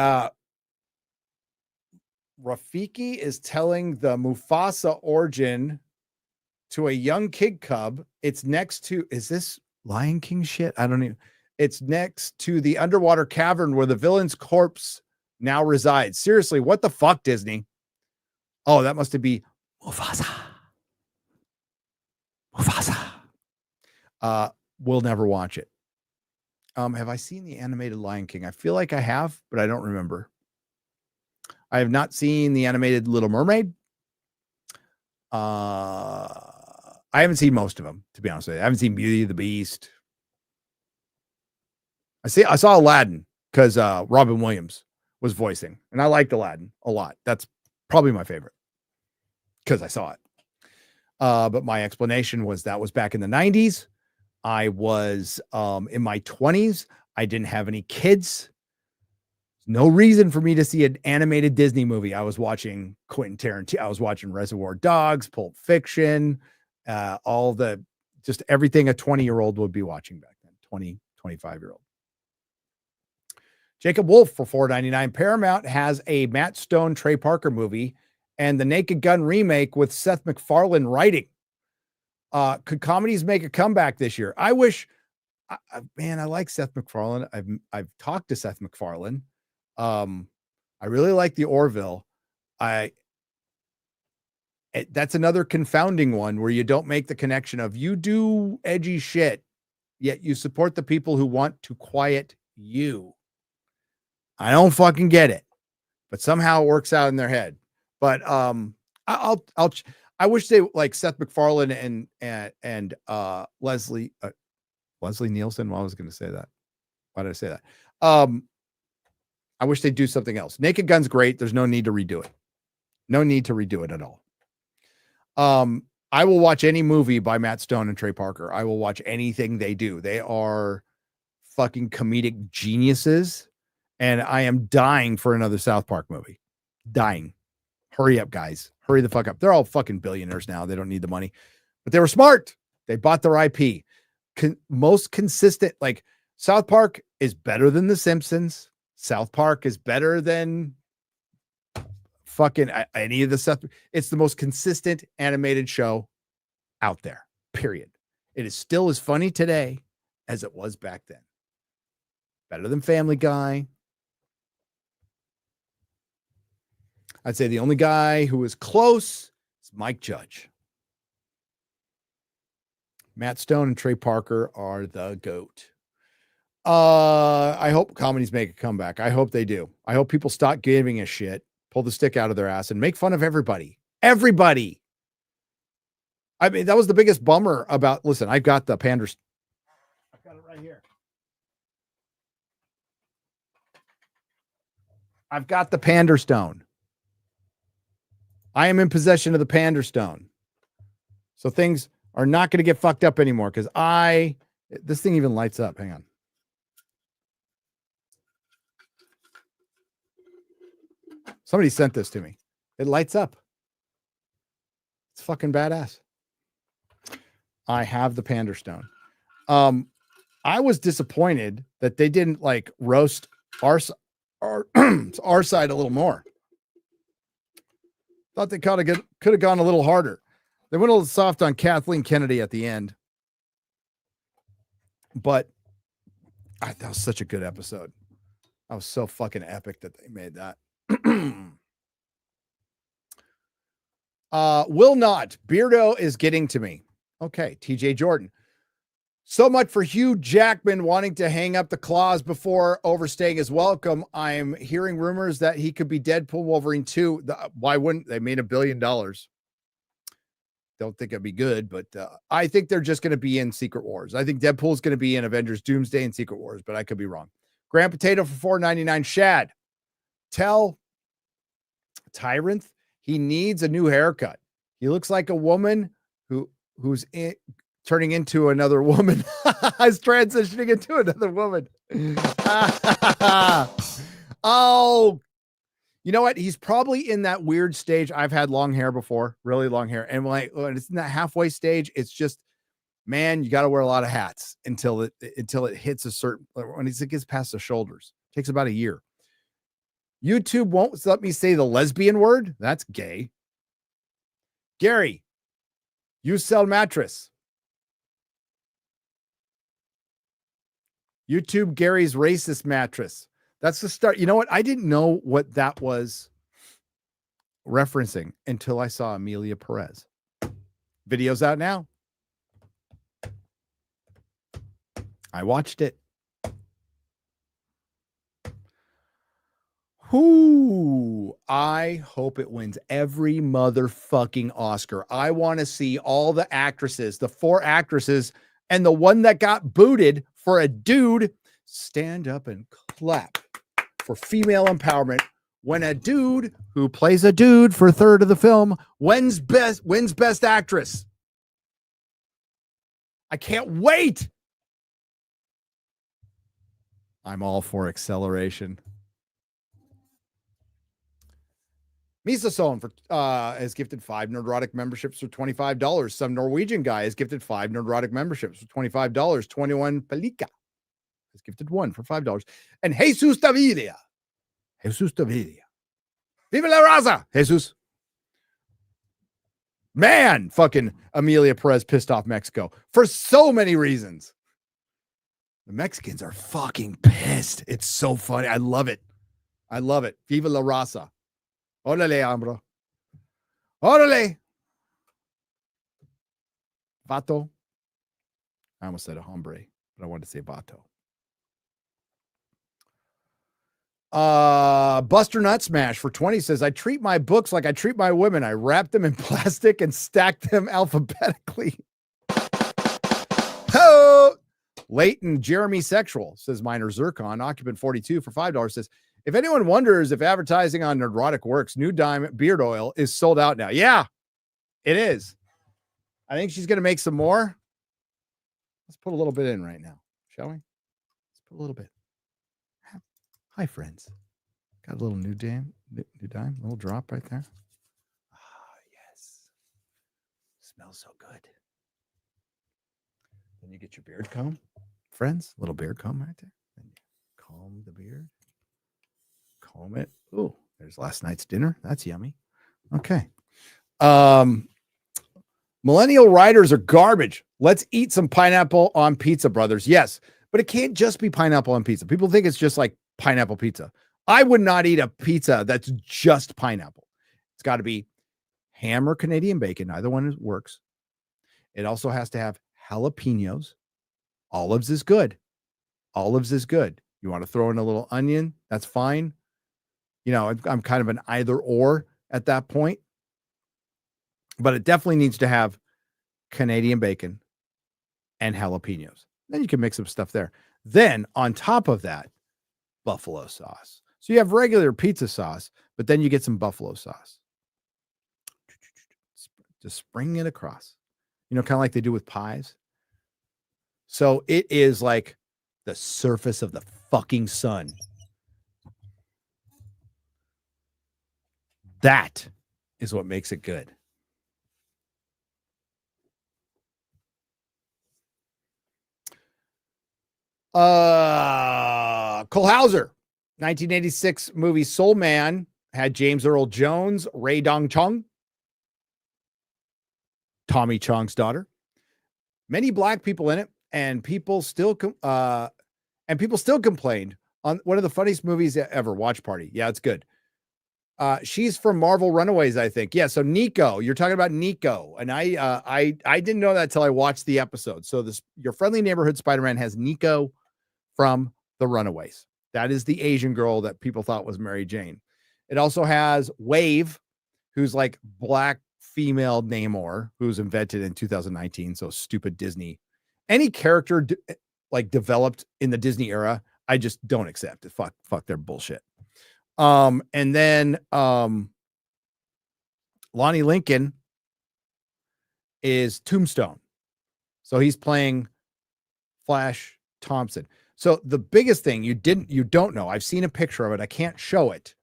Rafiki is telling the Mufasa origin to a young kid cub. It's next to, is this Lion King shit? I don't even. It's next to the underwater cavern where the villain's corpse now resides. Seriously, what the fuck, Disney? Oh, that must be Mufasa. We'll never watch it. Have I seen the animated Lion King? I feel like I have, but I don't remember. I have not seen the animated Little Mermaid. I haven't seen most of them, to be honest with you. I haven't seen Beauty and the Beast. I saw Aladdin because Robin Williams was voicing, and I liked Aladdin a lot. That's probably my favorite because I saw it. But my explanation was that was back in the 90s. I was in my 20s. I didn't have any kids. No reason for me to see an animated Disney movie. I was watching Quentin Tarantino. I was watching Reservoir Dogs, Pulp Fiction, just everything a 20-year-old would be watching back then, 20, 25-year-old. Jacob Wolf for $4.99. Paramount has a Matt Stone, Trey Parker movie and the Naked Gun remake with Seth MacFarlane writing. Could comedies make a comeback this year? I wish, man, I like Seth MacFarlane. I've talked to Seth MacFarlane. I really like the Orville. That's another confounding one where you don't make the connection of you do edgy shit, yet you support the people who want to quiet you. I don't fucking get it, but somehow it works out in their head. But I wish they like Seth MacFarlane and Leslie Nielsen. Well, I was going to say that. Why did I say that? I wish they'd do something else. Naked Gun's great. There's no need to redo it. No need to redo it at all. I will watch any movie by Matt Stone and Trey Parker. I will watch anything they do. They are fucking comedic geniuses. And I am dying for another South Park movie. Dying. Hurry up, guys. Hurry the fuck up. They're all fucking billionaires now. They don't need the money. But they were smart. They bought their IP. Most consistent, like South Park is better than The Simpsons. South Park is better than fucking any of the stuff. It's the most consistent animated show out there, period. It is still as funny today as it was back then. Better than Family Guy. I'd say the only guy who is close is Mike Judge. Matt Stone and Trey Parker are the GOAT. I hope comedies make a comeback. I hope they do. I hope people stop giving a shit, pull the stick out of their ass, and make fun of everybody. Everybody. I mean, that was the biggest bummer about, listen, I've got the panders. I've got it right here. I've got the Pander Stone. I am in possession of the Pander Stone. So things are not going to get fucked up anymore because this thing even lights up. Hang on. Somebody sent this to me. It lights up. It's fucking badass. I have the Pander Stone. I was disappointed that they didn't like roast our side a little more. Thought they could have gone a little harder. They went a little soft on Kathleen Kennedy at the end. But that was such a good episode. That was so fucking epic that they made that. Will not. Beardo is getting to me. Okay, TJ Jordan. So much for Hugh Jackman wanting to hang up the claws before overstaying his welcome. I'm hearing rumors that he could be Deadpool Wolverine 2. Why wouldn't they? Made $1 billion. Don't think it'd be good, but I think they're just going to be in Secret Wars. I think Deadpool's going to be in Avengers Doomsday and Secret Wars, but I could be wrong. Grand Potato for $4.99. Shad, tell Tyrant he needs a new haircut. He looks like a woman who's turning into another woman. Is transitioning into another woman. Oh, you know what? He's probably in that weird stage. I've had long hair before, really long hair. And when it's in that halfway stage, it's just, man, you got to wear a lot of hats until it hits a certain, when it gets past the shoulders. It takes about a year. YouTube won't let me say the lesbian word. That's gay. Gary, you sell mattress. YouTube Gary's racist mattress. That's the start. You know what? I didn't know what that was referencing until I saw Amelia Perez. Video's out now. I watched it. Whoo! I hope it wins every motherfucking Oscar. I want to see all the actresses, the 4 actresses, and the one that got booted for a dude stand up and clap for female empowerment when a dude who plays a dude for a third of the film wins best actress. I can't wait. I'm all for acceleration. Misa Sohn has gifted 5 Nerdrotic memberships for $25. Some Norwegian guy has gifted 5 Nerdrotic memberships for $25. 21 Pelika has gifted 1 for $5. And Jesus Davidia. Viva la raza, Jesus. Man, fucking Amelia Perez pissed off Mexico for so many reasons. The Mexicans are fucking pissed. It's so funny. I love it. Viva la raza. Órale, hombro. Órale. Vato. I almost said a hombre, but I wanted to say vato. Buster Nut Smash for 20 says, I treat my books like I treat my women. I wrap them in plastic and stack them alphabetically. Oh, Leighton Jeremy Sexual says, Minor Zircon, Occupant 42 for $5 says, if anyone wonders if advertising on Nerdrotic works, New Dime beard oil is sold out now. Yeah, it is. I think she's going to make some more. Let's put a little bit in right now, shall we? Let's put a little bit. Hi, friends. Got a little new dime, little drop right there. Ah, yes. Smells so good. Then you get your beard comb, friends. Little beard comb right there. Then you comb the beard. Comb it. Ooh, there's last night's dinner. That's yummy. Okay. Millennial writers are garbage. Let's eat some pineapple on pizza, brothers. Yes, but it can't just be pineapple on pizza. People think it's just like pineapple pizza. I would not eat a pizza that's just pineapple. It's got to be ham or Canadian bacon. Either one works. It also has to have jalapenos. Olives is good. Olives is good. You want to throw in a little onion? That's fine. You know, I'm kind of an either or at that point. But it definitely needs to have Canadian bacon and jalapenos. Then you can mix some stuff there. Then on top of that, buffalo sauce. So you have regular pizza sauce, but then you get some buffalo sauce. Just spring it across. You know, kind of like they do with pies. So it is like the surface of the fucking sun. That is what makes it good. Cole Hauser, 1986 movie Soul Man had James Earl Jones, Ray Dong Chung, Tommy Chong's daughter, many black people in it, and people still complained on one of the funniest movies ever. Watch Party. Yeah, it's good. She's from Marvel Runaways, I think. Yeah, so Nico, you're talking about Nico, and I didn't know that till I watched the episode. So this Your Friendly Neighborhood Spider-Man has Nico from the Runaways. That is the Asian girl that people thought was Mary Jane. It also has Wave, who's like black female Namor, who's invented in 2019. So stupid Disney. Any character like developed in the Disney era, I just don't accept it. Fuck their bullshit. And then Lonnie Lincoln is Tombstone. So he's playing Flash Thompson. So the biggest thing you don't know, I've seen a picture of it. I can't show it,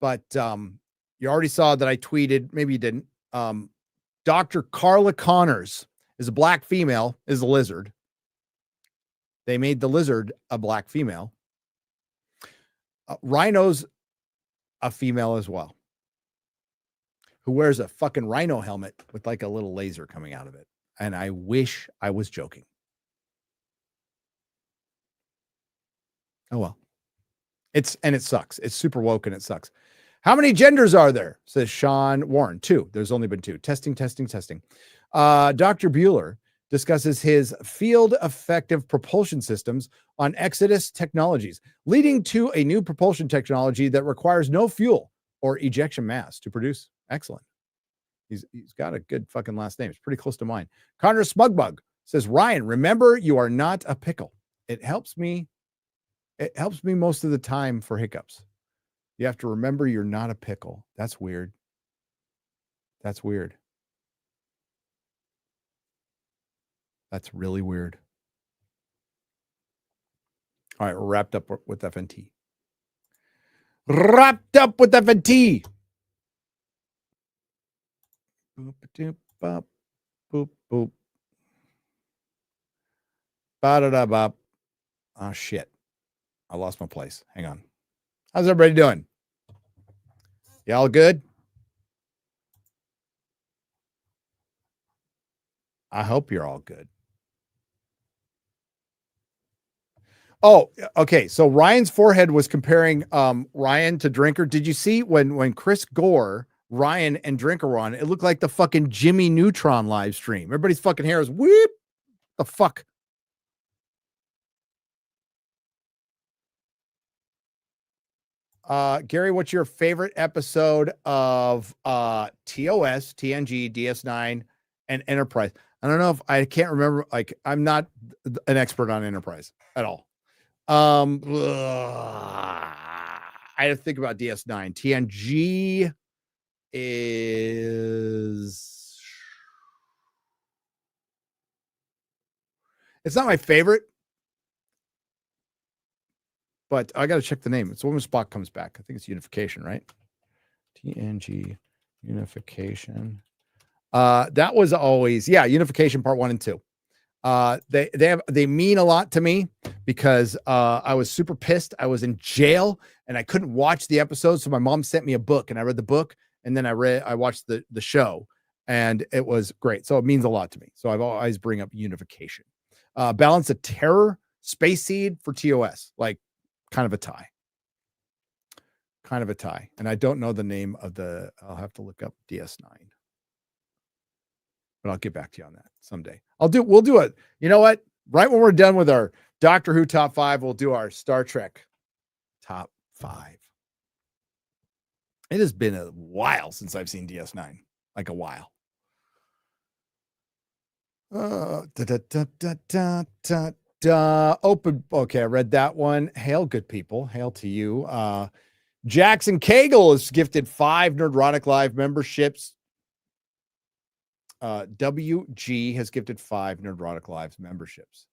but you already saw that I tweeted, maybe you didn't. Dr. Carla Connors is a black female, is a lizard. They made the lizard a black female. Rhino's a female as well, who wears a fucking rhino helmet with like a little laser coming out of it. And I wish I was joking. Oh, well, it sucks. It's super woke and it sucks. How many genders are there? Says Sean Warren. 2. There's only been 2. Testing. Dr. Bueller discusses his field effective propulsion systems on Exodus Technologies, leading to a new propulsion technology that requires no fuel or ejection mass to produce. Excellent. He's got a good fucking last name. It's pretty close to mine. Connor Smugbug says, Ryan, remember you are not a pickle. It helps me most of the time for hiccups. You have to remember you're not a pickle. That's weird. That's weird. That's really weird. All right, we're wrapped up with FNT. Wrapped up with FNT. Boop, doop, bop, boop, boop. Ba-da-da-bop. Oh, shit. I lost my place. Hang on. How's everybody doing? Y'all good? I hope you're all good. Oh, okay. So Ryan's forehead was comparing Ryan to Drinker. Did you see when Chris Gore, Ryan, and Drinker were on? It looked like the fucking Jimmy Neutron live stream. Everybody's fucking hair is whoop. The fuck? Gary, what's your favorite episode of TOS, TNG, DS9, and Enterprise? I don't know if I can't remember. Like, I'm not an expert on Enterprise at all. I had to think about DS9. TNG is, it's not my favorite, but I got to check the name. It's when Spock comes back. I think it's Unification, right? TNG Unification. That was always, Unification Part 1 and 2. They mean a lot to me because I was super pissed. I was in jail and I couldn't watch the episode. So my mom sent me a book and I read the book and then I watched the show. and it was great. So it means a lot to me. So I've always bring up unification. Balance of Terror, Space Seed for TOS, like kind of a tie. Kind of a tie. And I don't know the name of the, I'll have to look up DS9. But I'll get back to you on that someday. We'll do it. You know what? Right when we're done with our Doctor Who top 5, we'll do our Star Trek top 5. It has been a while since I've seen DS9. Like a while. Open. Okay, I read that one. Hail, good people. Hail to you. Jackson Cagle is gifted 5 Nerdrotic Live memberships. WG has gifted 5 Nerdrotic Live memberships.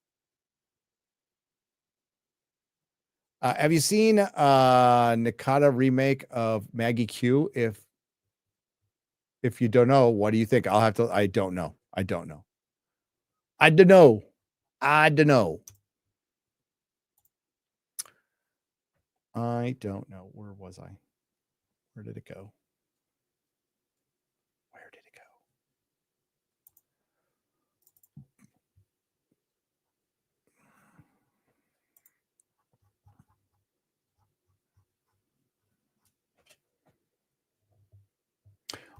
Have you seen Nakata remake of Maggie Q? If you don't know, what do you think? I don't know. I don't know. Where was I? Where did it go?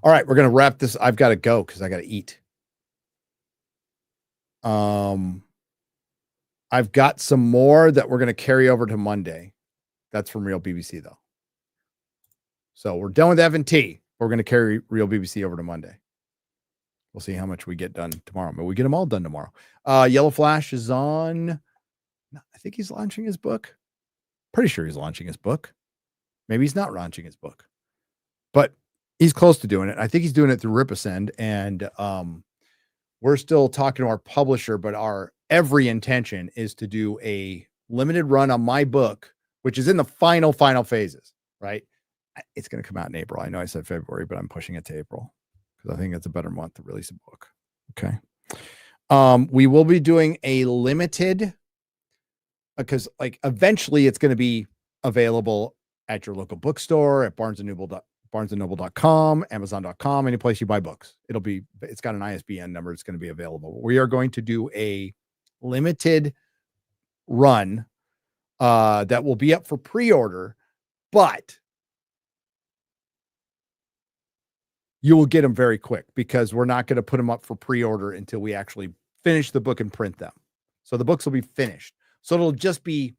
All right, we're going to wrap this. I've got to go because I got to eat. I've got some more that we're going to carry over to Monday. That's from Real BBC, though. So we're done with FNT. We're going to carry Real BBC over to Monday. We'll see how much we get done tomorrow. But we get them all done tomorrow. Yellow Flash is on. I think he's launching his book. Pretty sure he's launching his book. Maybe he's not launching his book. But he's close to doing it. I think he's doing it through Ripasend. And we're still talking to our publisher, but our every intention is to do a limited run on my book, which is in the final phases, right? It's going to come out in April. I know I said February, but I'm pushing it to April because I think it's a better month to release a book. Okay. We will be doing a limited, because eventually it's going to be available at your local bookstore, at barnesandnoble.com, amazon.com, any place you buy books. It's got an ISBN number. It's going to be available. We are going to do a limited run that will be up for pre-order, but you will get them very quick because we're not going to put them up for pre-order until we actually finish the book and print them. So the books will be finished. So it'll just be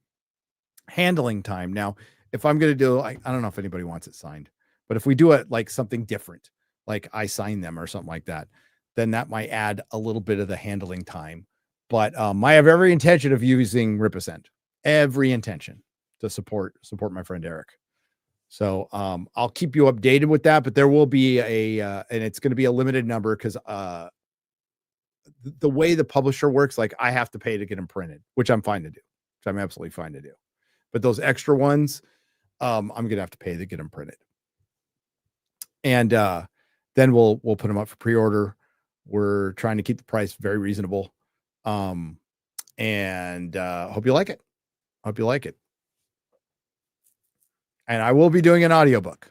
handling time. Now, if I'm going to do, I don't know if anybody wants it signed, but if we do it like something different, like I sign them or something like that, then that might add a little bit of the handling time. But I have every intention of using Ripasend, every intention to support my friend Eric. So I'll keep you updated with that, but there will be and it's going to be a limited number because the way the publisher works, like I have to pay to get them printed, which I'm fine to do, which I'm absolutely fine to do. But those extra ones, I'm going to have to pay to get them printed. And then we'll put them up for pre-order. We're trying to keep the price very reasonable. And hope you like it. Hope you like it. And I will be doing an audiobook.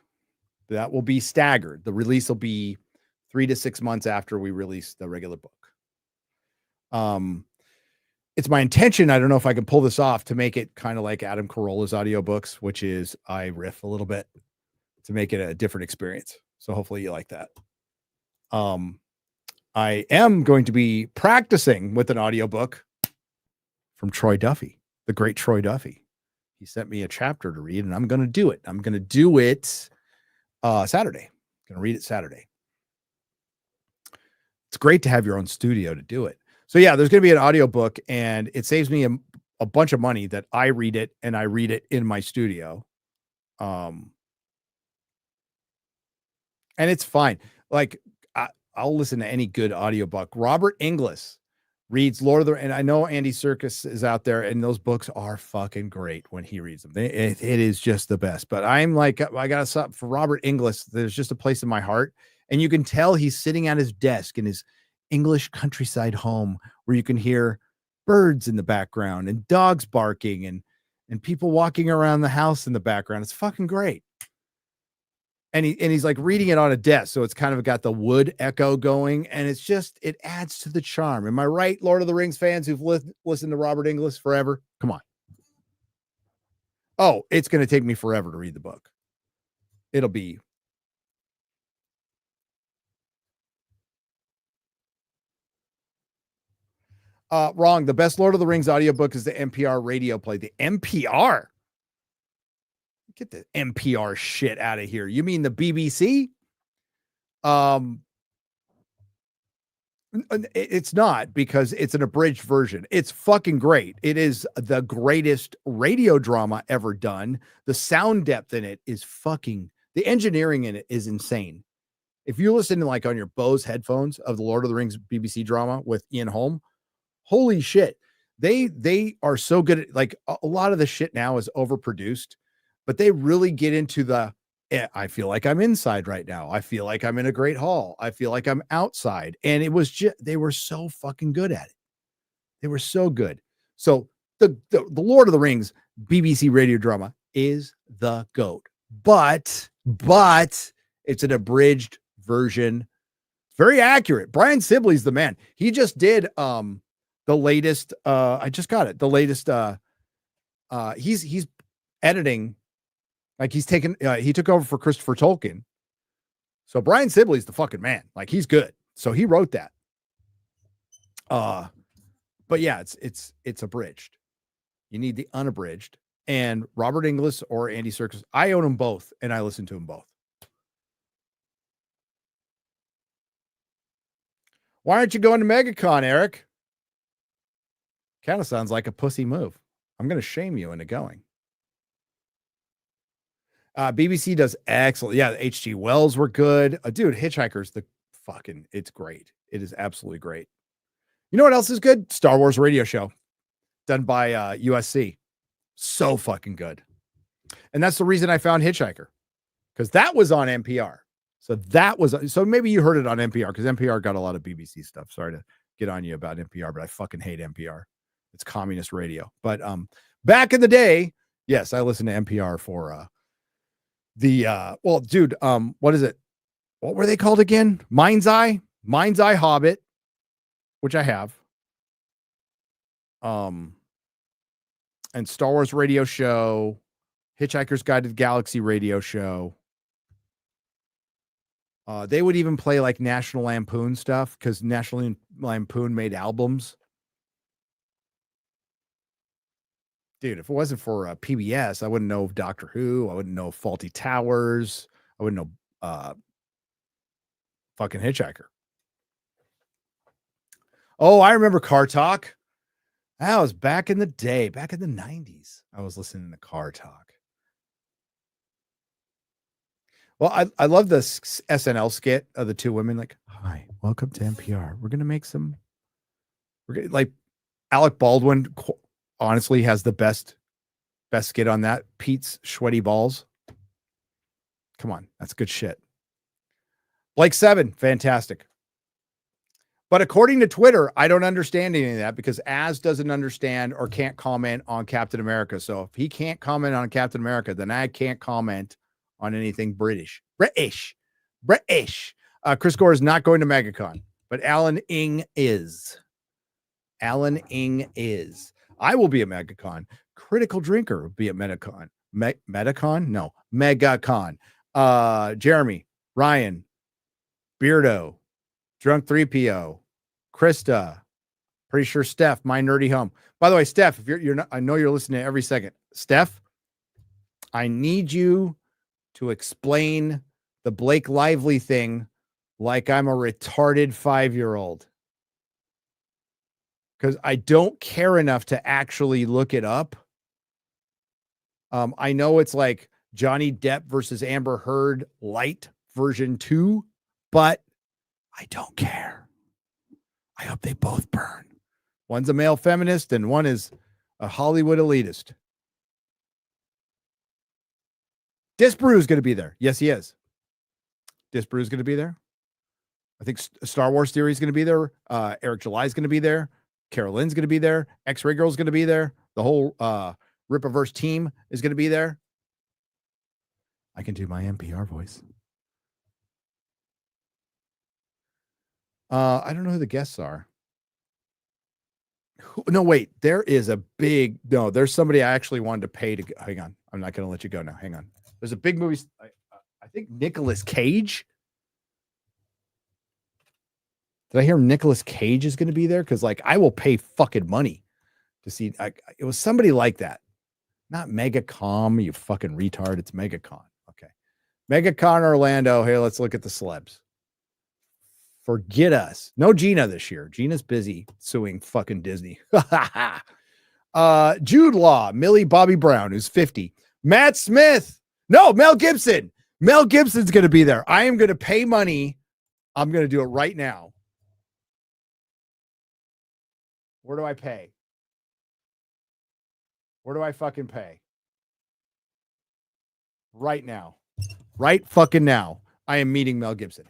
That will be staggered. The release will be 3 to 6 months after we release the regular book. It's my intention, I don't know if I can pull this off, to make it kind of like Adam Carolla's audiobooks, which is I riff a little bit to make it a different experience. So hopefully you like that. I am going to be practicing with an audiobook from Troy Duffy, the great Troy Duffy. He sent me a chapter to read, and I'm going to do it. I'm going to do it Saturday. I'm going to read it Saturday. It's great to have your own studio to do it. So yeah, there's going to be an audiobook, and it saves me a bunch of money that I read it, and I read it in my studio. And it's fine. Like I'll listen to any good audiobook. Robert Inglis reads Lord of the, and I know Andy Serkis is out there, and those books are fucking great when he reads them. It is just the best. But I'm like, I got to stop for Robert Inglis. There's just a place in my heart, and you can tell he's sitting at his desk in his English countryside home where you can hear birds in the background and dogs barking and people walking around the house in the background. It's fucking great. and he's like reading it on a desk, so it's kind of got the wood echo going, and it's just, it adds to the charm. Am I right, Lord of the Rings fans who've listened to Robert Inglis forever? Come on. Oh, it's going to take me forever to read the book. It'll be wrong. The best Lord of the Rings audiobook is the NPR radio play. The NPR? Get the NPR shit out of here. You mean the BBC? It's not, because it's an abridged version. It's fucking great. It is the greatest radio drama ever done. The sound depth in it is fucking, the engineering in it is insane. If you listen to like on your Bose headphones of the Lord of the Rings BBC drama with Ian Holm, holy shit. They are so good at, like, a lot of the shit now is overproduced, but they really get into the, I feel like I'm inside right now. I feel like I'm in a great hall. I feel like I'm outside. And it was just, they were so fucking good at it. They were so good. So the Lord of the Rings BBC radio drama is the GOAT, but it's an abridged version. Very accurate. Brian Sibley's the man. He just did the latest I just got it. The latest he's editing, like he's taken he took over for Christopher Tolkien. So Brian Sibley's the fucking man. Like, he's good. So he wrote that. But yeah, it's abridged. You need the unabridged. And Robert Inglis or Andy Serkis, I own them both, and I listen to them both. Why aren't you going to MegaCon, Eric? Kind of sounds like a pussy move. I'm going to shame you into going. BBC does excellent. Yeah, the H.G. Wells were good. Dude, Hitchhiker's it's great. It is absolutely great. You know what else is good? Star Wars radio show done by USC. So fucking good. And that's the reason I found Hitchhiker, because that was on NPR. So maybe you heard it on NPR, because NPR got a lot of BBC stuff. Sorry to get on you about NPR, but I fucking hate NPR. It's communist radio. But back in the day, yes, I listened to NPR for what is it? What were they called again? Mind's Eye Hobbit, which I have. And Star Wars radio show, Hitchhiker's Guide to the Galaxy radio show. They would even play like National Lampoon stuff, because National Lampoon made albums. Dude, if it wasn't for PBS, I wouldn't know Doctor Who. I wouldn't know Faulty Towers. I wouldn't know fucking Hitchhiker. Oh, I remember Car Talk. That was back in the day, back in the 90s. I was listening to Car Talk. Well, I love the SNL skit of the two women like, "Hi, welcome to NPR. We're going to like Alec Baldwin honestly has the best skit on that. Pete's sweaty balls. Come on, that's good shit. Blake 7, fantastic. But according to Twitter, I don't understand any of that, because Az doesn't understand or can't comment on Captain America. So if he can't comment on Captain America, then I can't comment on anything British. Chris Gore is not going to MegaCon, but Alan Ing is. I will be at MegaCon. Critical Drinker will be at MegaCon. MegaCon? No, MegaCon. Jeremy, Ryan, Beardo, Drunk 3PO, Krista, pretty sure Steph, My Nerdy Home. By the way, Steph, if you're not, I know you're listening every second. Steph, I need you to explain the Blake Lively thing like I'm a retarded 5-year-old. Because I don't care enough to actually look it up. I know it's like Johnny Depp versus Amber Heard light version 2, but I don't care. I hope they both burn. One's a male feminist and one is a Hollywood elitist. Disbrew is going to be there. Yes, he is. Disbrew is going to be there. I think Star Wars Theory is going to be there. Eric July is going to be there. Carolyn's going to be there. X-Ray Girl's going to be there. The whole Rippaverse team is going to be there. I can do my NPR voice. I don't know who the guests are. No, wait, there is a big, no, there's somebody I actually wanted to pay to go. Hang on. I'm not going to let you go now. Hang on. There's a big movie. I think Nicolas Cage. Did I hear Nicolas Cage is going to be there? Because like I will pay fucking money to see. It was somebody like that. Not MegaCom, you fucking retard. It's MegaCon. Okay. MegaCon Orlando. Here, let's look at the celebs. Forget us. No Gina this year. Gina's busy suing fucking Disney. Jude Law, Millie Bobby Brown, who's 50. Matt Smith. No, Mel Gibson. Mel Gibson's going to be there. I am going to pay money. I'm going to do it right now. Where do I pay? Where do I fucking pay? Right now. Right fucking now. I am meeting Mel Gibson.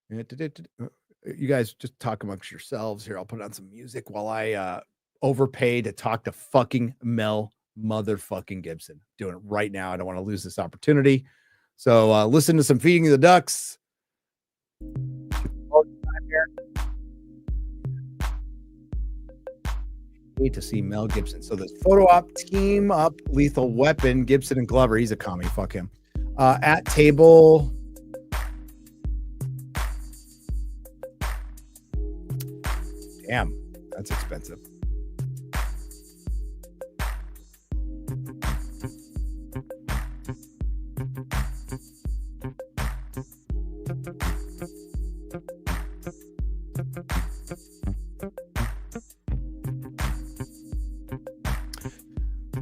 You guys just talk amongst yourselves here. I'll put on some music while I overpay to talk to fucking Mel motherfucking Gibson. Doing it right now. I don't want to lose this opportunity. So listen to some Feeding the Ducks. To see Mel Gibson. So this photo op, team up, Lethal Weapon, Gibson and Glover. He's a commie. Fuck him. At table. Damn, that's expensive.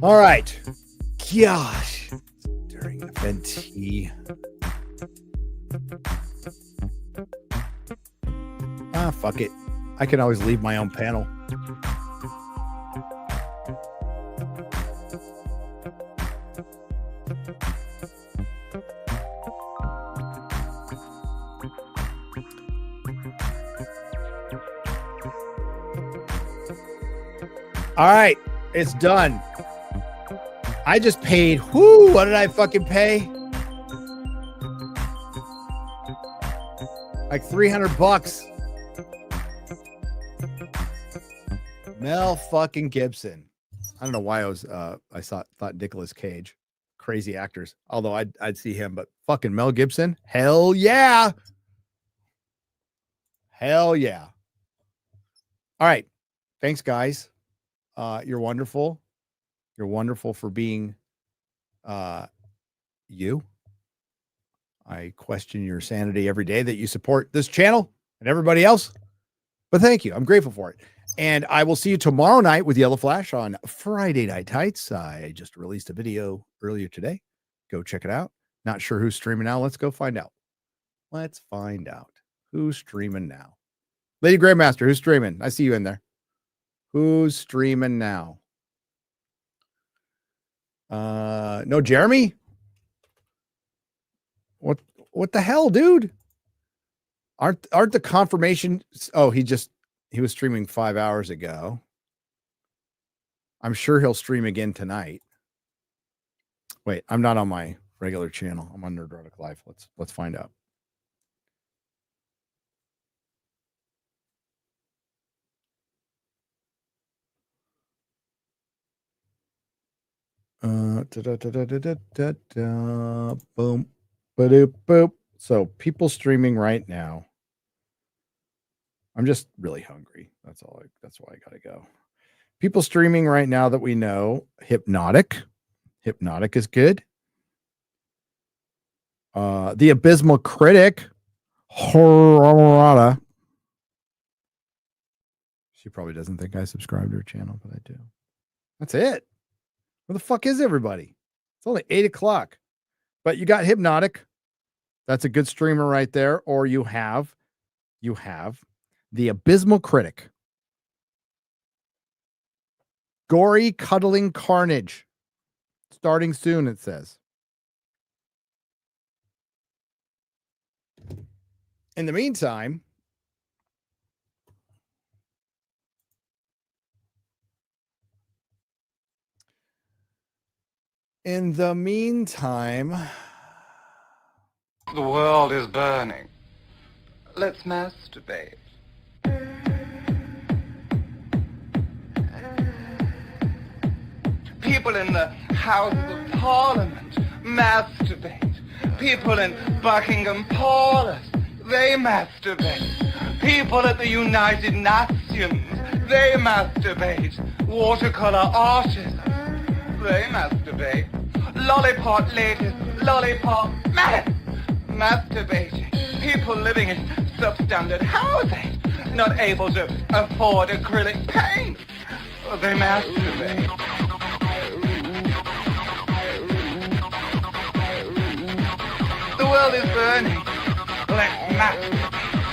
All right. Gosh. During FNT. Fuck it. I can always leave my own panel. All right. It's done. I just paid. What did I fucking pay? Like $300. Mel fucking Gibson. I don't know why I thought Nicolas Cage. Crazy actors. Although I'd see him, but fucking Mel Gibson. Hell yeah. Hell yeah. All right. Thanks, guys. You're wonderful. You're wonderful for being you. I question your sanity every day that you support this channel and everybody else. But thank you. I'm grateful for it. And I will see you tomorrow night with Yellow Flash on Friday Night Tights. I just released a video earlier today. Go check it out. Not sure who's streaming now. Let's go find out. Let's find out who's streaming now. Lady Grandmaster, who's streaming? I see you in there. Who's streaming now? No, Jeremy? What the hell, dude? Aren't the confirmation? Oh, he was streaming 5 hours ago. I'm sure he'll stream again tonight. Wait, I'm not on my regular channel. I'm on Nerdrotic Live. Let's find out. Boom. Ba-doop, boop. So people streaming right now. I'm just really hungry. That's why I gotta go. People streaming right now that we know. Hypnotic is good. The Abysmal Critic. Horrorata. She probably doesn't think I subscribe to her channel, but I do. That's it. Where the fuck is everybody? It's only 8 o'clock. But you got Hypnotic. That's a good streamer right there. Or you have the Abysmal Critic. Gory Cuddling Carnage. Starting soon, it says. In the meantime, the world is burning. Let's masturbate. People in the Houses of Parliament masturbate. People in Buckingham Palace, they masturbate. People at the United Nations, they masturbate. Watercolor artists, they masturbate. Lollipop ladies, lollipop men, masturbating. People living in substandard housing, not able to afford acrylic paint, they masturbate. The world is burning. Let's masturbate.